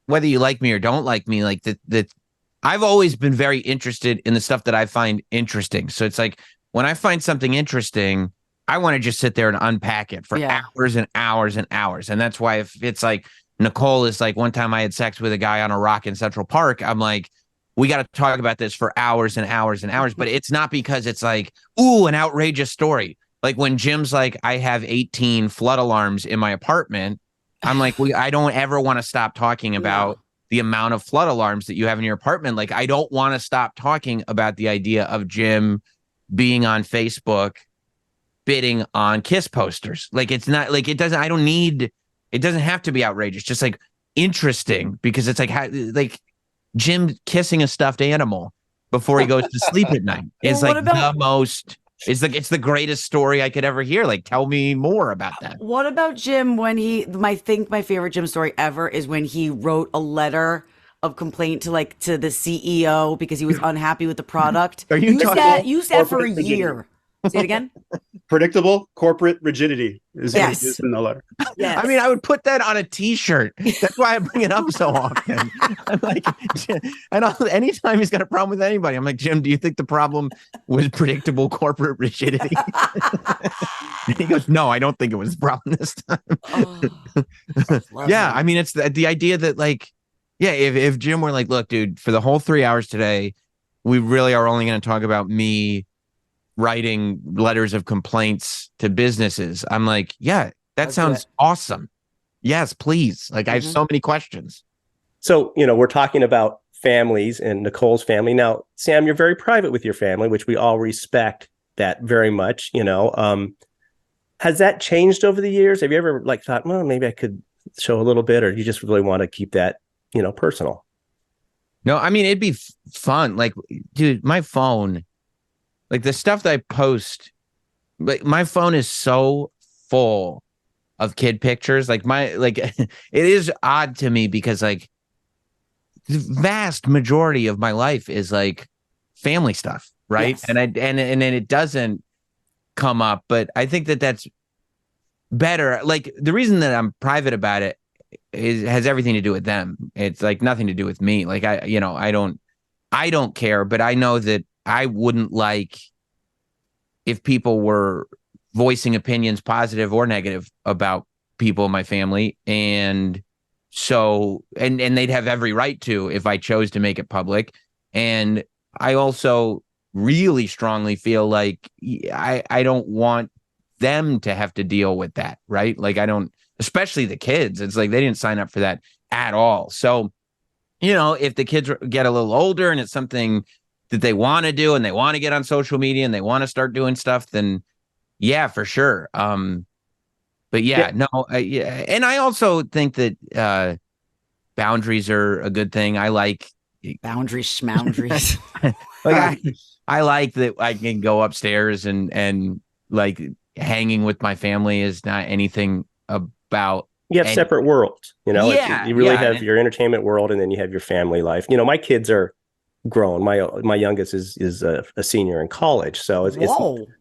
Speaker 3: whether you like me or don't like me, like that, I've always been very interested in the stuff that I find interesting. So it's like when I find something interesting, I want to just sit there and unpack it for hours and hours and hours. And that's why if it's like Nicole is like, one time I had sex with a guy on a rock in Central Park, I'm like, we got to talk about this for hours and hours and hours. But it's not because it's like, ooh, an outrageous story. Like when Jim's like, I have 18 flood alarms in my apartment, I'm like, I don't ever want to stop talking about the amount of flood alarms that you have in your apartment. Like, I don't want to stop talking about the idea of Jim being on Facebook bidding on Kiss posters. Like, it's not like it doesn't have to be outrageous, just like interesting, because it's like Jim kissing a stuffed animal before he goes to sleep at night is like the most. It's the greatest story I could ever hear. Like, tell me more about that.
Speaker 4: What about Jim when my favorite Jim story ever is when he wrote a letter of complaint to the CEO because he was unhappy with the product.
Speaker 3: Are you
Speaker 4: you said for a year. Say it again.
Speaker 1: Predictable corporate rigidity is in the letter.
Speaker 4: Yes.
Speaker 3: I mean, I would put that on a T-shirt. That's why I bring it up so often. I'm like, anytime he's got a problem with anybody, I'm like, Jim, do you think the problem was predictable corporate rigidity? And he goes, no, I don't think it was the problem this time. Yeah, I mean, it's the idea that if Jim were like, look, dude, for the whole 3 hours today, we really are only going to talk about me writing letters of complaints to businesses. I'm like, yeah, that sounds awesome. Yes, please. Like, I have so many questions.
Speaker 2: So, we're talking about families and Nicole's family. Now, Sam, you're very private with your family, which we all respect that very much. Has that changed over the years? Have you ever thought, well, maybe I could show a little bit, or you just really want to keep that, personal?
Speaker 3: No, I mean, it'd be fun. Like, dude, my phone, like the stuff that I post, like my phone is so full of kid pictures. Like it is odd to me because the vast majority of my life is like family stuff, right? Yes. And then it doesn't come up, but I think that's better. Like the reason that I'm private about it has everything to do with them. It's like nothing to do with me. Like I don't care, but I know that I wouldn't like if people were voicing opinions, positive or negative, about people in my family. And so, and they'd have every right to if I chose to make it public. And I also really strongly feel like I don't want them to have to deal with that, right? Like I don't, especially the kids. It's like they didn't sign up for that at all. So, if the kids get a little older and it's something that they want to do and they want to get on social media and they want to start doing stuff, then yeah, for sure. But and I also think that boundaries are a good thing. I like
Speaker 4: boundaries, schmoundaries.
Speaker 3: I like that I can go upstairs and like hanging with my family is not anything about.
Speaker 2: You have separate worlds, you really have your entertainment world and then you have your family life. My kids are grown. My youngest is a senior in college, so it's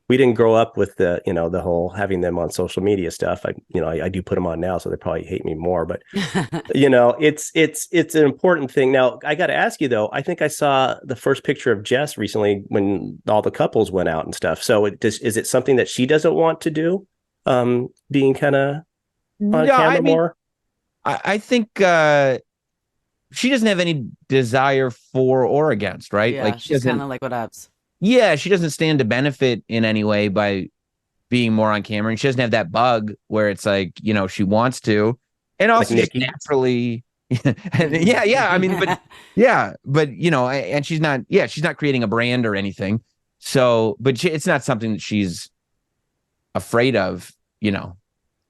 Speaker 2: we didn't grow up with the the whole having them on social media stuff. I do put them on now, so they probably hate me more. But it's an important thing. Now I got to ask you though. I think I saw the first picture of Jess recently when all the couples went out and stuff. So is it something that she doesn't want to do? Being kind of on camera more.
Speaker 3: I think. She doesn't have any desire for or against, right?
Speaker 4: Yeah,
Speaker 3: like
Speaker 4: she's kind of like what ups.
Speaker 3: Yeah, she doesn't stand to benefit in any way by being more on camera, and she doesn't have that bug where it's like she wants to, and also like just naturally. Yeah. I mean, but and she's not creating a brand or anything. So, but it's not something that she's afraid of,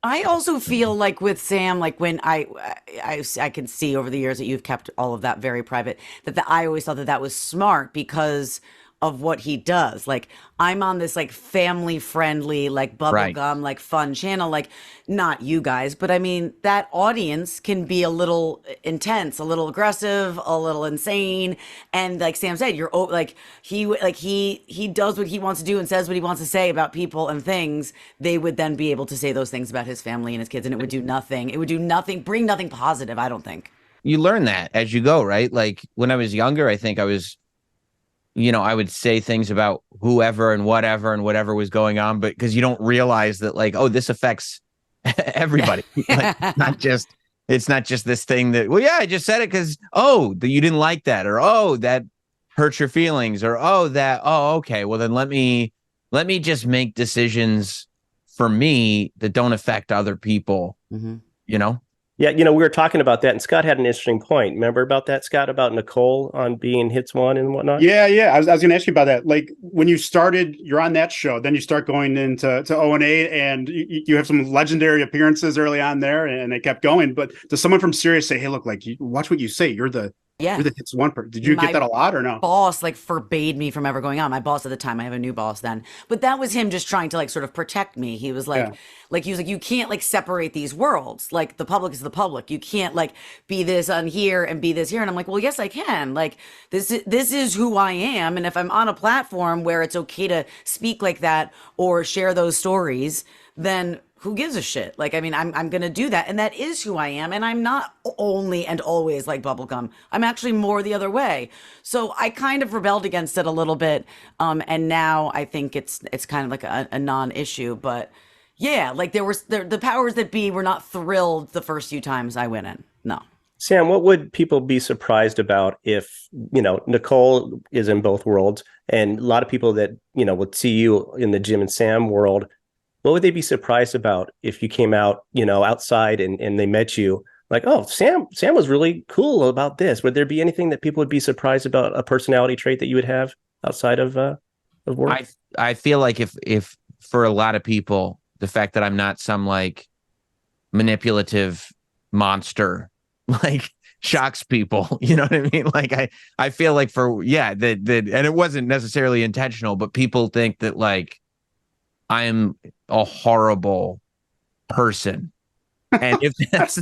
Speaker 4: I also feel like with Sam, like when I can see over the years that you've kept all of that very private, that I always thought that was smart because of what he does. Like, I'm on this like family friendly, like bubblegum, like fun channel, like not you guys, but I mean, that audience can be a little intense, a little aggressive, a little insane. And like Sam said, he does what he wants to do and says what he wants to say about people and things. They would then be able to say those things about his family and his kids, and it would do nothing. It would do nothing, bring nothing positive, I don't think.
Speaker 3: You learn that as you go, right? Like when I was younger, I think I was, I would say things about whoever and whatever was going on, but because you don't realize that, like, oh, this affects everybody. Like, it's not just this thing that, well, yeah, I just said it because, you didn't like that, or, that hurts your feelings, or, okay, well, then let me just make decisions for me that don't affect other people,
Speaker 2: Yeah, we were talking about that, and Scott had an interesting point. Remember about that, Scott, about Nicole on being hits one and whatnot?
Speaker 1: Yeah. I was going to ask you about that. Like, when you started, you're on that show, then you start going into O&A, and you have some legendary appearances early on there, and they kept going. But does someone from Sirius say, "Hey, look, like, watch what you say. You're the hits one person"? Did you get that a lot or no?
Speaker 4: Boss like forbade me from ever going on. My boss at the time, I have a new boss then, but that was him just trying to like sort of protect me. He was like, he was like, you can't like separate these worlds. Like, the public is the public. You can't like be this on here and be this here. And I'm like, well, yes, I can. Like, this is who I am. And if I'm on a platform where it's okay to speak like that or share those stories, then who gives a shit? Like, I mean, I'm going to do that. And that is who I am. And I'm not only and always like bubblegum. I'm actually more the other way. So I kind of rebelled against it a little bit. And now I think it's kind of like a non-issue. But yeah, like the powers that be were not thrilled the first few times I went in. No.
Speaker 2: Sam, what would people be surprised about if, Nicole is in both worlds, and a lot of people that, would see you in the Jim and Sam world, what would they be surprised about if you came out, outside and they met you like, oh, Sam was really cool about this? Would there be anything that people would be surprised about, a personality trait that you would have outside of work?
Speaker 3: I feel like if for a lot of people, the fact that I'm not some like manipulative monster, like, shocks people. You know what I mean? Like, I feel like and it wasn't necessarily intentional, but people think that like I'm a horrible person. And if that's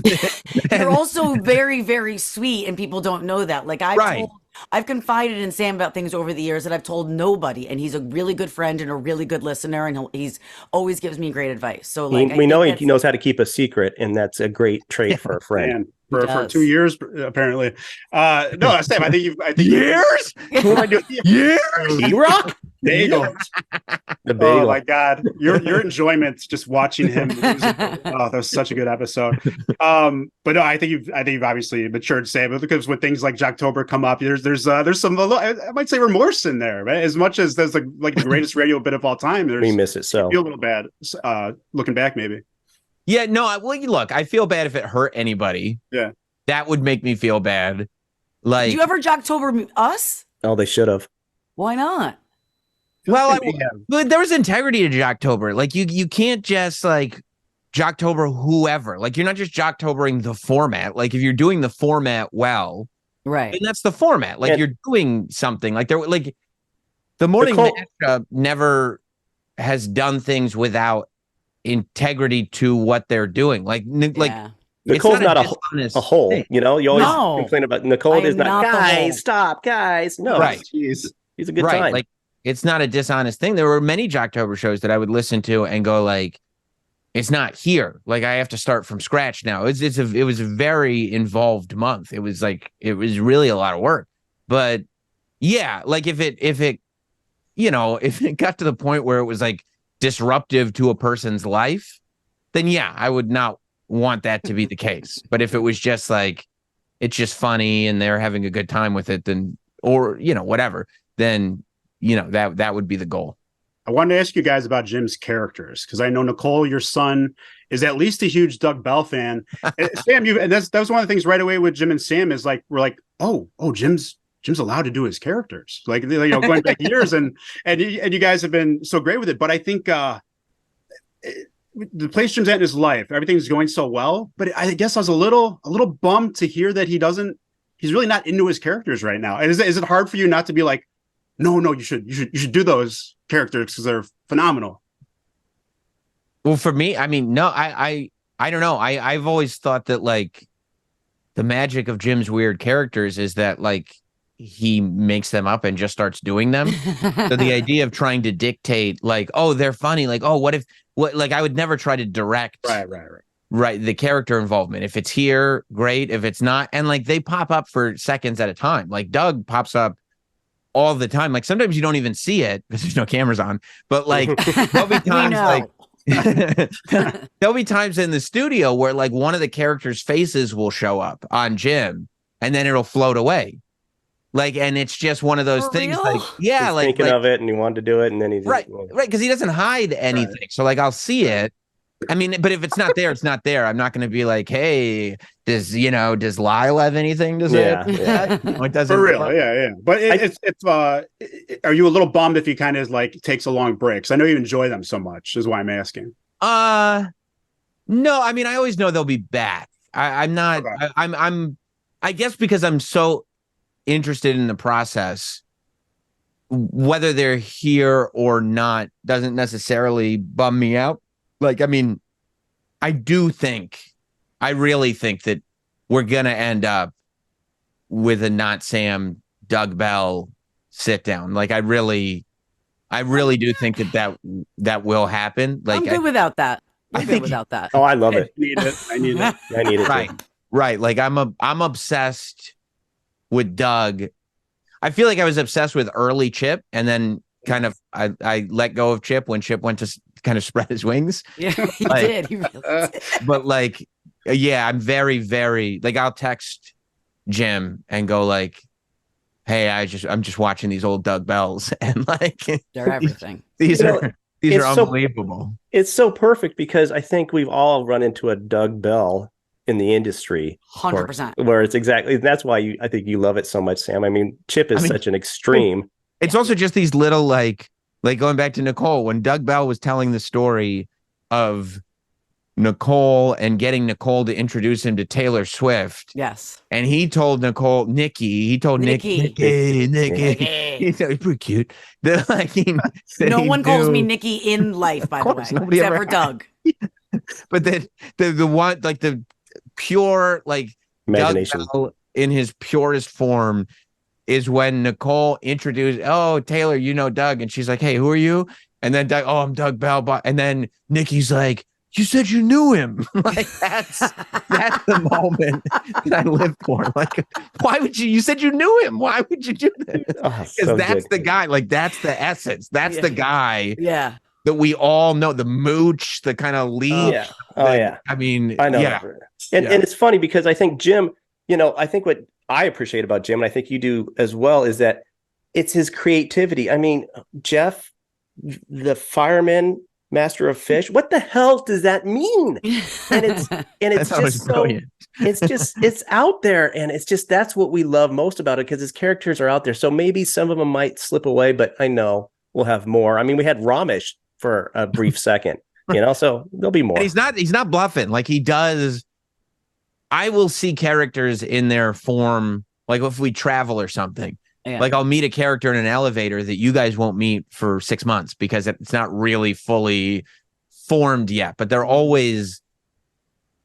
Speaker 4: you're also very, very sweet, and people don't know that. Like, I've confided in Sam about things over the years that I've told nobody, and he's a really good friend and a really good listener, and he's always gives me great advice. So like,
Speaker 2: we know he knows how to keep a secret, and that's a great trait for a friend.
Speaker 1: For 2 years, apparently. No, Sam, I think
Speaker 3: years. What am I doing? Years.
Speaker 2: E-Rock.
Speaker 1: Bagel.
Speaker 2: The bagel.
Speaker 1: Oh my God, your enjoyment just watching him. That was such a good episode. But no, I think you've obviously matured, Sam, because when things like Jocktober come up, there's some, I might say, remorse in there, right? As much as there's like the greatest radio bit of all time,
Speaker 2: we miss it. So
Speaker 1: I feel a little bad looking back, maybe.
Speaker 3: Yeah, no, look, I feel bad if it hurt anybody.
Speaker 1: Yeah.
Speaker 3: That would make me feel bad. Like,
Speaker 4: did you ever Jocktober us?
Speaker 2: Oh, they should have.
Speaker 4: Why not?
Speaker 3: Well, but there was integrity to Jocktober. Like, you can't just like Jocktober whoever. Like, you're not just Jocktobering the format. Like, if you're doing the format well,
Speaker 4: right,
Speaker 3: and that's the format. Like, you're doing something. Like, the morning matchup never has done things without integrity to what they're doing. Like
Speaker 2: Nicole's not a hole thing. You always complain about Nicole is not guys, stop, guys. No,
Speaker 3: right.
Speaker 2: He's a good time.
Speaker 3: Like, it's not a dishonest thing. There were many Jocktober shows that I would listen to and go like, it's not here. Like, I have to start from scratch now. It was a very involved month. It was really a lot of work. But yeah, like if it got to the point where it was like disruptive to a person's life, then yeah, I would not want that to be the case. But if it was just like, it's just funny and they're having a good time with it, then, or, whatever, then, that would be the goal.
Speaker 1: I wanted to ask you guys about Jim's characters, because I know Nicole, your son, is at least a huge Doug Bell fan. Sam, that was one of the things right away with Jim and Sam is like, we're like, oh, Jim's allowed to do his characters, like, going back years, and you guys have been so great with it. But I think the place Jim's at in his life, everything's going so well. But I guess I was a little bummed to hear that he's really not into his characters right now. And is it hard for you not to be like, No, you should do those characters because they're phenomenal.
Speaker 3: Well, for me, I mean, no, I don't know. I've always thought that like the magic of Jim's weird characters is that like he makes them up and just starts doing them. So the idea of trying to dictate like, oh, they're funny, like, oh, what like I would never try to direct right the character involvement. If it's here, great. If it's not, and like they pop up for seconds at a time. Like Doug pops up all the time. Like sometimes you don't even see it because there's no cameras on. But like there'll be times like there'll be times in the studio where like one of the characters' faces will show up on Jim and then it'll float away. Like, and it's just one of those
Speaker 4: For
Speaker 3: things
Speaker 4: real?
Speaker 3: like, yeah,
Speaker 2: He's
Speaker 3: like
Speaker 2: thinking of it and he wanted to do it and then he just,
Speaker 3: right, because he doesn't hide anything. Right. So like I'll see it. I mean, but if it's not there, it's not there. I'm not going to be like, hey, does Lyle have anything to say?
Speaker 2: Yeah.
Speaker 3: No, it doesn't.
Speaker 1: For real, yeah. But are you a little bummed if he kind of like takes a long break? Because I know you enjoy them so much. Is why I'm asking.
Speaker 3: No, I mean, I always know they'll be back. I'm not. Okay. I guess because I'm so interested in the process, whether they're here or not doesn't necessarily bum me out. Like, I mean, I really think that we're going to end up with a not Sam, Doug Bell sit down. Like, I really do think that will happen. Like,
Speaker 4: I'm good without that. I'm good without that.
Speaker 2: Oh, I love it.
Speaker 1: I need it.
Speaker 2: I need it.
Speaker 3: Right.
Speaker 2: Too.
Speaker 3: Right. Like I'm obsessed with Doug. I feel like I was obsessed with early Chip, and then kind of I let go of Chip when Chip went to kind of spread his wings.
Speaker 4: Yeah, he did. He really did.
Speaker 3: But like, yeah, I'm very, very like I'll text Jim and go like, hey, I'm just watching these old Doug Bells, and like
Speaker 4: they're everything.
Speaker 3: These are unbelievable.
Speaker 2: It's so perfect because I think we've all run into a Doug Bell in the industry.
Speaker 4: 100%.
Speaker 2: Where it's exactly, that's why I think you love it so much, Sam. I mean, Chip is such an extreme.
Speaker 3: It's also just these little like going back to Nicole, when Doug Bell was telling the story of Nicole and getting Nicole to introduce him to Taylor Swift.
Speaker 4: Yes.
Speaker 3: And he told Nikki. He's pretty cute.
Speaker 4: No one calls me Nikki in life, by the way, except for Doug.
Speaker 3: But then the one, like the pure, like
Speaker 2: imagination
Speaker 3: Doug Bell in his purest form is when Nicole introduced, oh, Taylor, you know Doug. And she's like, hey, who are you? And then Doug, oh, I'm Doug Bell. And then Nikki's like, you said you knew him. Like that's the moment that I live for. Like, why would you said you knew him? Why would you do that? Because that's the guy. Like that's the essence. That's the guy.
Speaker 4: Yeah.
Speaker 3: That we all know, the mooch, the kind of lead.
Speaker 2: Yeah. Oh yeah.
Speaker 3: I mean,
Speaker 2: I know.
Speaker 3: Yeah.
Speaker 2: And it's funny because I think Jim, I think what I appreciate about Jim, and I think you do as well, is that it's his creativity. I mean, Jeff, the fireman, master of fish. What the hell does that mean? And it's just so brilliant. it's out there, and it's just that's what we love most about it because his characters are out there. So maybe some of them might slip away, but I know we'll have more. I mean, we had Ramesh for a brief second, so there'll be more.
Speaker 3: And he's not bluffing like he does. I will see characters in their form, like if we travel or something. Yeah. Like I'll meet a character in an elevator that you guys won't meet for 6 months because it's not really fully formed yet, but they're always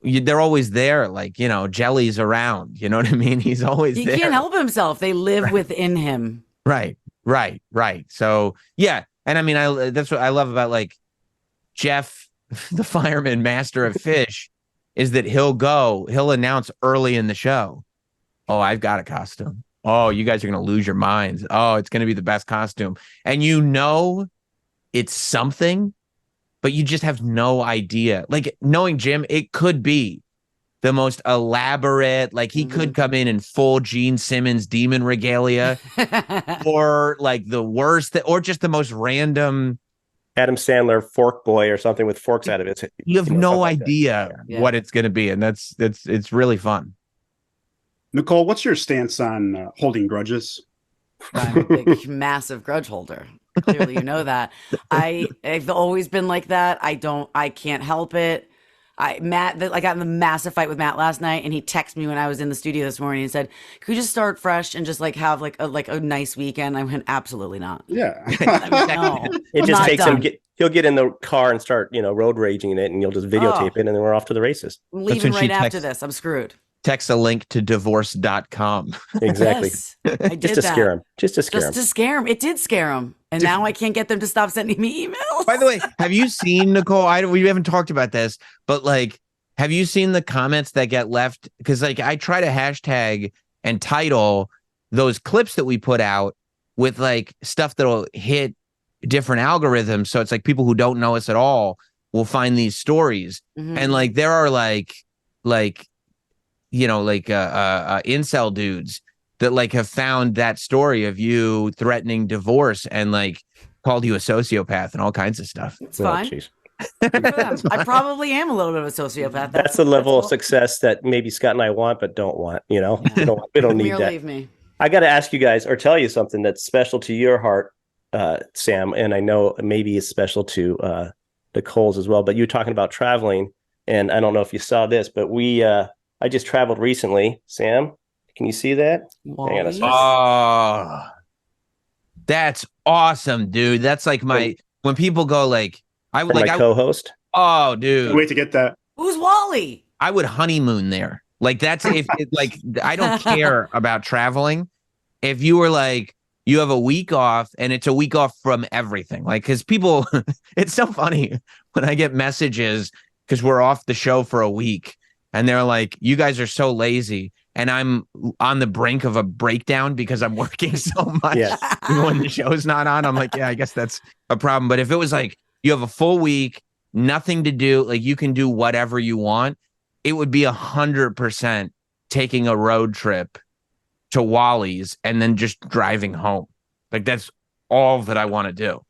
Speaker 3: there. Like, Jelly's around, you know what I mean? He's always there.
Speaker 4: He can't help himself. They live within him.
Speaker 3: Right. So yeah. And I mean, that's what I love about like Jeff, the fireman, master of fish, is that he'll announce early in the show, oh, I've got a costume. Oh, you guys are going to lose your minds. Oh, it's going to be the best costume. And it's something, but you just have no idea. Like knowing Jim, it could be the most elaborate, like he could come in full Gene Simmons demon regalia or like the worst, or just the most random
Speaker 2: Adam Sandler fork boy or something with forks out of it.
Speaker 3: You have no idea what it's going to be. And it's really fun.
Speaker 1: Nicole, what's your stance on holding grudges?
Speaker 4: I'm a big, massive grudge holder. Clearly, you know that. I've always been like that. I can't help it. I got in a massive fight with Matt last night, and he texted me when I was in the studio this morning and said, "Could we just start fresh and just like have like a nice weekend?" I went, "Absolutely not."
Speaker 1: Yeah.
Speaker 4: No,
Speaker 2: It
Speaker 4: I'm
Speaker 2: just
Speaker 4: not
Speaker 2: takes
Speaker 4: done.
Speaker 2: him. He'll get in the car and start, road raging in it, and you'll just videotape it, and then we're off to the races.
Speaker 4: I'm leaving
Speaker 3: when she
Speaker 4: right after
Speaker 3: texts-
Speaker 4: this. I'm screwed.
Speaker 3: Text a link to divorce.com.
Speaker 2: Exactly.
Speaker 4: Yes, I did
Speaker 2: Just to
Speaker 4: that.
Speaker 2: scare him. Just to scare
Speaker 4: Just
Speaker 2: him.
Speaker 4: to scare him. It did scare him, and now I can't get them to stop sending me emails.
Speaker 3: By the way, have you seen, Nicole? We haven't talked about this, but like, have you seen the comments that get left? Because like, I try to hashtag and title those clips that we put out with like stuff that'll hit different algorithms. So it's like people who don't know us at all will find these stories, and like there are like incel dudes that like have found that story of you threatening divorce and like called you a sociopath and all kinds of stuff.
Speaker 4: It's
Speaker 2: Oh,
Speaker 4: fine.
Speaker 2: jeez.
Speaker 4: Good for them. I probably am a little bit of a sociopath.
Speaker 2: That's the level of
Speaker 4: cool.
Speaker 2: success that maybe Scott and I want, but don't want. We don't
Speaker 4: Come
Speaker 2: need
Speaker 4: here,
Speaker 2: that.
Speaker 4: leave me.
Speaker 2: I got to ask you guys or tell you something that's special to your heart, Sam, and I know maybe it's special to Nicoles as well. But you were talking about traveling, and I don't know if you saw this, but I just traveled recently. Sam, can you see that? Hang on a
Speaker 4: Wally?
Speaker 2: second.
Speaker 3: Oh, that's awesome, dude. That's like when people go like, I would
Speaker 2: For
Speaker 3: like,
Speaker 2: my co-host.
Speaker 3: oh, dude,
Speaker 1: Wait to get that.
Speaker 4: Who's Wally?
Speaker 3: I would honeymoon there. Like that's like I don't care about traveling. If you were like you have a week off and it's a week off from everything, like because people, it's so funny when I get messages because we're off the show for a week and they're like, "You guys are so lazy," and I'm on the brink of a breakdown because I'm working so much.
Speaker 2: Yeah.
Speaker 3: When the show's not on, I'm like, yeah, I guess that's a problem. But if it was like you have a full week, nothing to do, like you can do whatever you want, it would be 100% taking a road trip to Wally's and then just driving home. Like that's all that I want to do.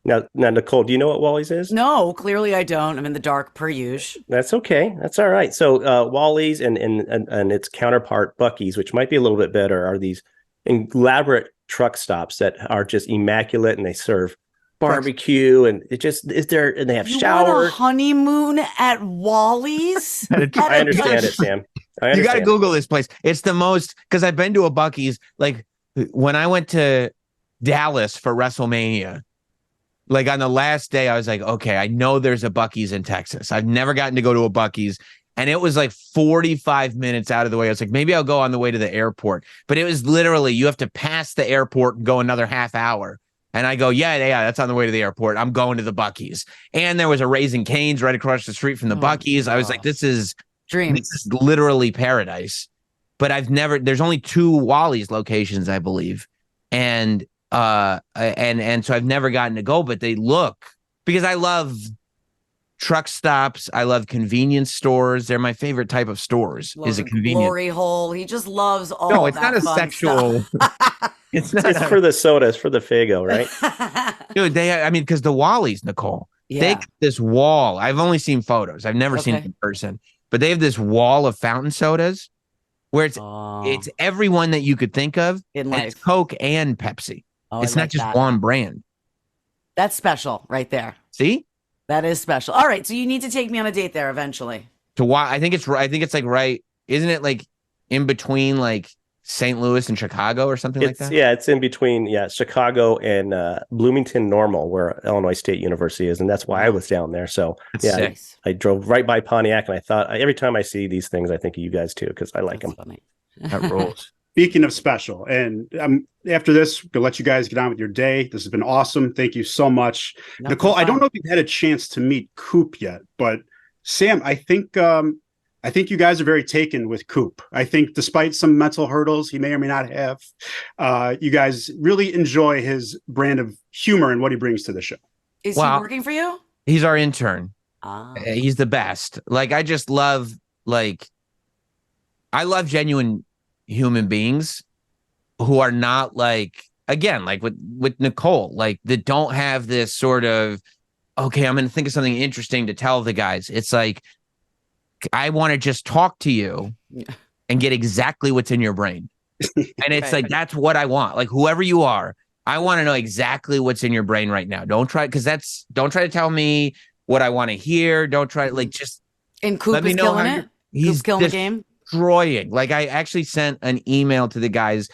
Speaker 2: Now, Nicole, do you know what Wally's is?
Speaker 4: No, clearly I don't. I'm in the dark per usual.
Speaker 2: That's okay. That's all right. So Wally's and its counterpart Buc-ee's, which might be a little bit better, are these elaborate truck stops that are just immaculate, and they serve barbecue, and it just is there, and they have
Speaker 4: You
Speaker 2: showers.
Speaker 4: want a honeymoon at Wally's?
Speaker 2: I understand it, Sam. I understand.
Speaker 3: You got to Google this place. It's the most, because I've been to a Buc-ee's. Like when I went to Dallas for WrestleMania, like on the last day, I was like, okay, I know there's a Buc-ee's in Texas. I've never gotten to go to a Buc-ee's. And it was like 45 minutes out of the way. I was like, maybe I'll go on the way to the airport. But it was literally, you have to pass the airport and go another half hour. And I go, yeah, that's on the way to the airport. I'm going to the Buc-ee's. And there was a Raising Cane's right across the street from the Buc-ee's. I was like, this is literally paradise. But there's only 2 Wally's locations, I believe. And so I've never gotten to go, but they look, because I love truck stops. I love convenience stores. They're my favorite type of stores.
Speaker 4: Loves
Speaker 3: Is a
Speaker 4: a
Speaker 3: convenience.
Speaker 4: glory hole. He just loves all
Speaker 3: No, it's
Speaker 4: that
Speaker 3: not a
Speaker 4: fun
Speaker 3: sexual.
Speaker 4: stuff.
Speaker 3: It's not.
Speaker 2: It's for the sodas, for the Fago, right?
Speaker 3: Dude, because the Wally's, Nicole, they got this wall. I've only seen photos. I've never seen it in person, but they have this wall of fountain sodas where it's everyone that you could think of.
Speaker 4: In
Speaker 3: and it's Coke and Pepsi. It's not just one brand.
Speaker 4: That's special right there.
Speaker 3: See?
Speaker 4: That is special. All right, so you need to take me on a date there eventually.
Speaker 3: To why? I think it's like right. Isn't it like in between like St. Louis and Chicago or something like that?
Speaker 2: Yeah, it's in between. Yeah, Chicago and Bloomington Normal, where Illinois State University is, and that's why I was down there. So
Speaker 3: That's
Speaker 2: I drove right by Pontiac, and I thought every time I see these things, I think of you guys too because I like them.
Speaker 4: Funny.
Speaker 3: That rules.
Speaker 1: Speaking of special, and after this, we'll let you guys get on with your day. This has been awesome. Thank you so much. Nicole, I don't know if you've had a chance to meet Coop yet, but Sam, I think you guys are very taken with Coop. I think despite some mental hurdles he may or may not have, you guys really enjoy his brand of humor and what he brings to the show.
Speaker 4: Is he working for you?
Speaker 3: He's our intern.
Speaker 4: Ah.
Speaker 3: He's the best. Like I just love I love genuine human beings who are not like, again, like with Nicole, like that don't have this sort of, okay, I'm going to think of something interesting to tell the guys. It's like, I want to just talk to you and get exactly what's in your brain. And it's like, that's what I want. Like whoever you are, I want to know exactly what's in your brain right now. Don't try to tell me what I want to hear. Don't try just
Speaker 4: And Coop
Speaker 3: Let me
Speaker 4: is
Speaker 3: know
Speaker 4: killing
Speaker 3: how
Speaker 4: it.
Speaker 3: He's
Speaker 4: Coop's killing the game.
Speaker 3: destroying. Like I actually sent an email to the guys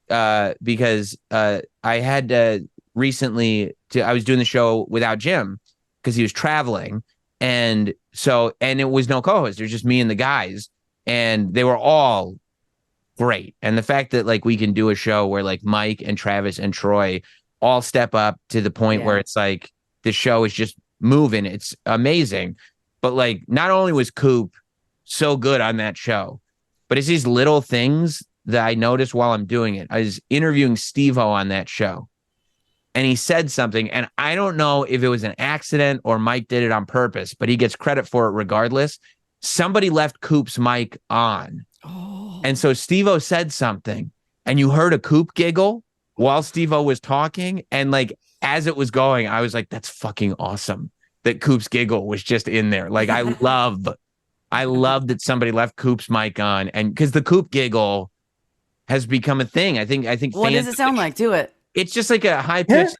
Speaker 3: because I had recently I was doing the show without Jim because he was traveling, and it was no co-host. There's just me and the guys, and they were all great. And the fact that like we can do a show where like Mike and Travis and Troy all step up to the point where it's like the show is just moving. It's amazing. But like not only was Coop so good on that show, but it's these little things that I noticed while I'm doing it. I was interviewing Steve-O on that show, and he said something, and I don't know if it was an accident or Mike did it on purpose, but he gets credit for it regardless. Somebody left Coop's mic on. And so Steve-O said something, and you heard a Coop giggle while Steve-O was talking. And like, as it was going, I was like, that's fucking awesome that Coop's giggle was just in there. Like, I love that somebody left Coop's mic on, and because the Coop giggle has become a thing. I think
Speaker 4: What does it sound like? Do it.
Speaker 3: It's just like a high pitched.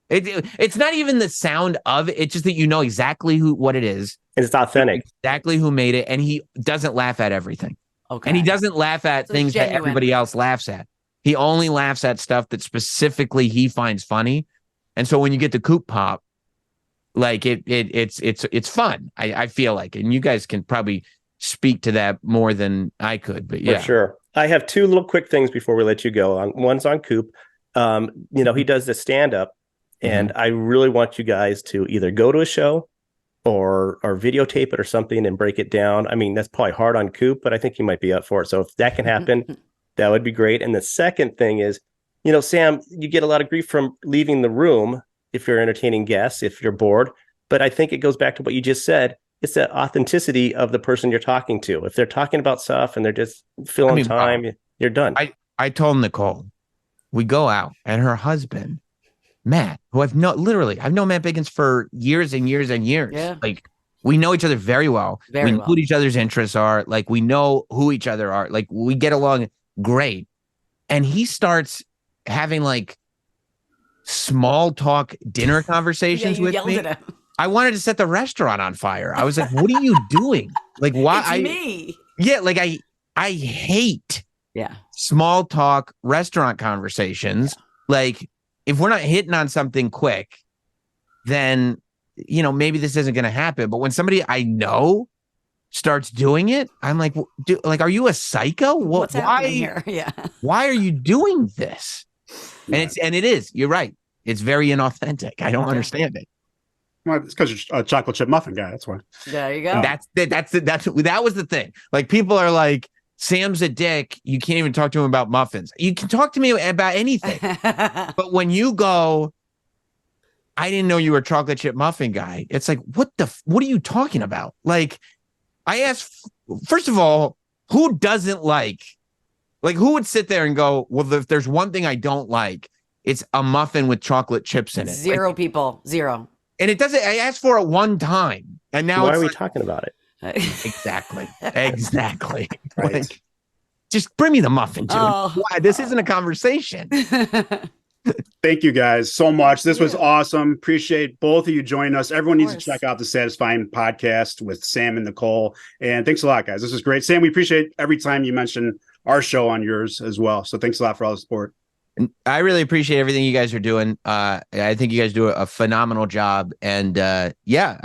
Speaker 3: It's not even the sound of it. It's just that you know exactly what it is.
Speaker 2: And it's authentic.
Speaker 3: Exactly who made it, and he doesn't laugh at everything.
Speaker 4: Okay.
Speaker 3: And he doesn't laugh at things that everybody else laughs at. He only laughs at stuff that specifically he finds funny. And so when you get the Coop pop, like it's fun. I feel like, and you guys can probably speak to that more than I could. But yeah,
Speaker 2: For sure. I have two little quick things before we let you go. One's on Coop. He does the stand up, and I really want you guys to either go to a show or videotape it or something and break it down. I mean, that's probably hard on Coop, but I think he might be up for it. So if that can happen, that would be great. And the second thing is, Sam, you get a lot of grief from leaving the room if you're entertaining guests, if you're bored. But I think it goes back to what you just said. It's the authenticity of the person you're talking to. If they're talking about stuff and they're just filling time, you're done.
Speaker 3: I told Nicole, we go out, and her husband, Matt, who I've known Matt Biggins for years and years and years.
Speaker 4: Yeah.
Speaker 3: Like, we know each other very well. We know what each other's interests are. Like, we know who each other are. Like, we get along great. And he starts having like small talk dinner conversations with me. At him. I wanted to set the restaurant on fire. I was like, what are you doing? Like, why?
Speaker 4: It's me.
Speaker 3: Yeah, like I hate small talk restaurant conversations. Yeah. Like, if we're not hitting on something quick, then, maybe this isn't going to happen. But when somebody I know starts doing it, I'm like, are you a psycho?
Speaker 4: What's happening here? Yeah.
Speaker 3: Why are you doing this? And it is. You're right. It's very inauthentic. I don't understand it.
Speaker 1: Well, it's because you're a chocolate chip muffin guy. That's why.
Speaker 4: There you go.
Speaker 3: That was the thing. Like, people are like, Sam's a dick. You can't even talk to him about muffins. You can talk to me about anything. But when you go, I didn't know you were a chocolate chip muffin guy. It's like, what are you talking about? Like, I asked, first of all, who doesn't like, who would sit there and go, well, if there's one thing I don't like, it's a muffin with chocolate chips in it.
Speaker 4: Zero people. Zero.
Speaker 3: And it doesn't, I asked for it one time. And now
Speaker 2: why are we talking about it?
Speaker 3: Exactly. Right. Like, just bring me the muffin, dude. Why? This isn't a conversation.
Speaker 1: Thank you guys so much. This was awesome. Appreciate both of you joining us. Everyone needs to check out the Satisfying podcast with Sam and Nicole. And thanks a lot, guys. This is great. Sam, we appreciate every time you mention our show on yours as well. So thanks a lot for all the support.
Speaker 3: I really appreciate everything you guys are doing. I think you guys do a phenomenal job. And I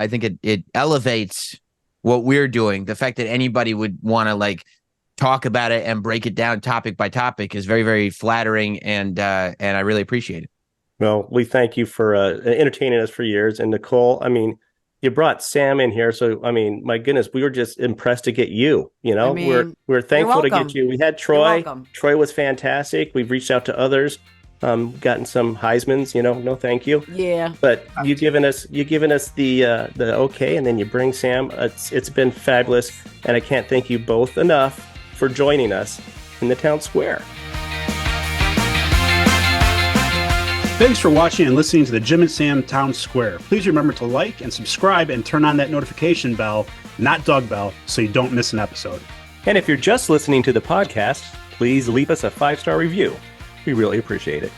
Speaker 3: think it elevates what we're doing. The fact that anybody would want to like talk about it and break it down topic by topic is very, very flattering. And I really appreciate it.
Speaker 2: Well, we thank you for entertaining us for years. And Nicole, I mean, you brought Sam in here. So, I mean, my goodness, we were just impressed to get you, we're thankful to get you. We had Troy. Troy was fantastic. We've reached out to others, gotten some Heismans, no, thank you.
Speaker 4: Yeah.
Speaker 2: But you've given us the okay. And then you bring Sam. It's been fabulous. And I can't thank you both enough for joining us in the town square.
Speaker 1: Thanks for watching and listening to the Jim and Sam Town Square. Please remember to like and subscribe and turn on that notification bell, not dog bell, so you don't miss an episode.
Speaker 2: And if you're just listening to the podcast, please leave us a 5-star review. We really appreciate it.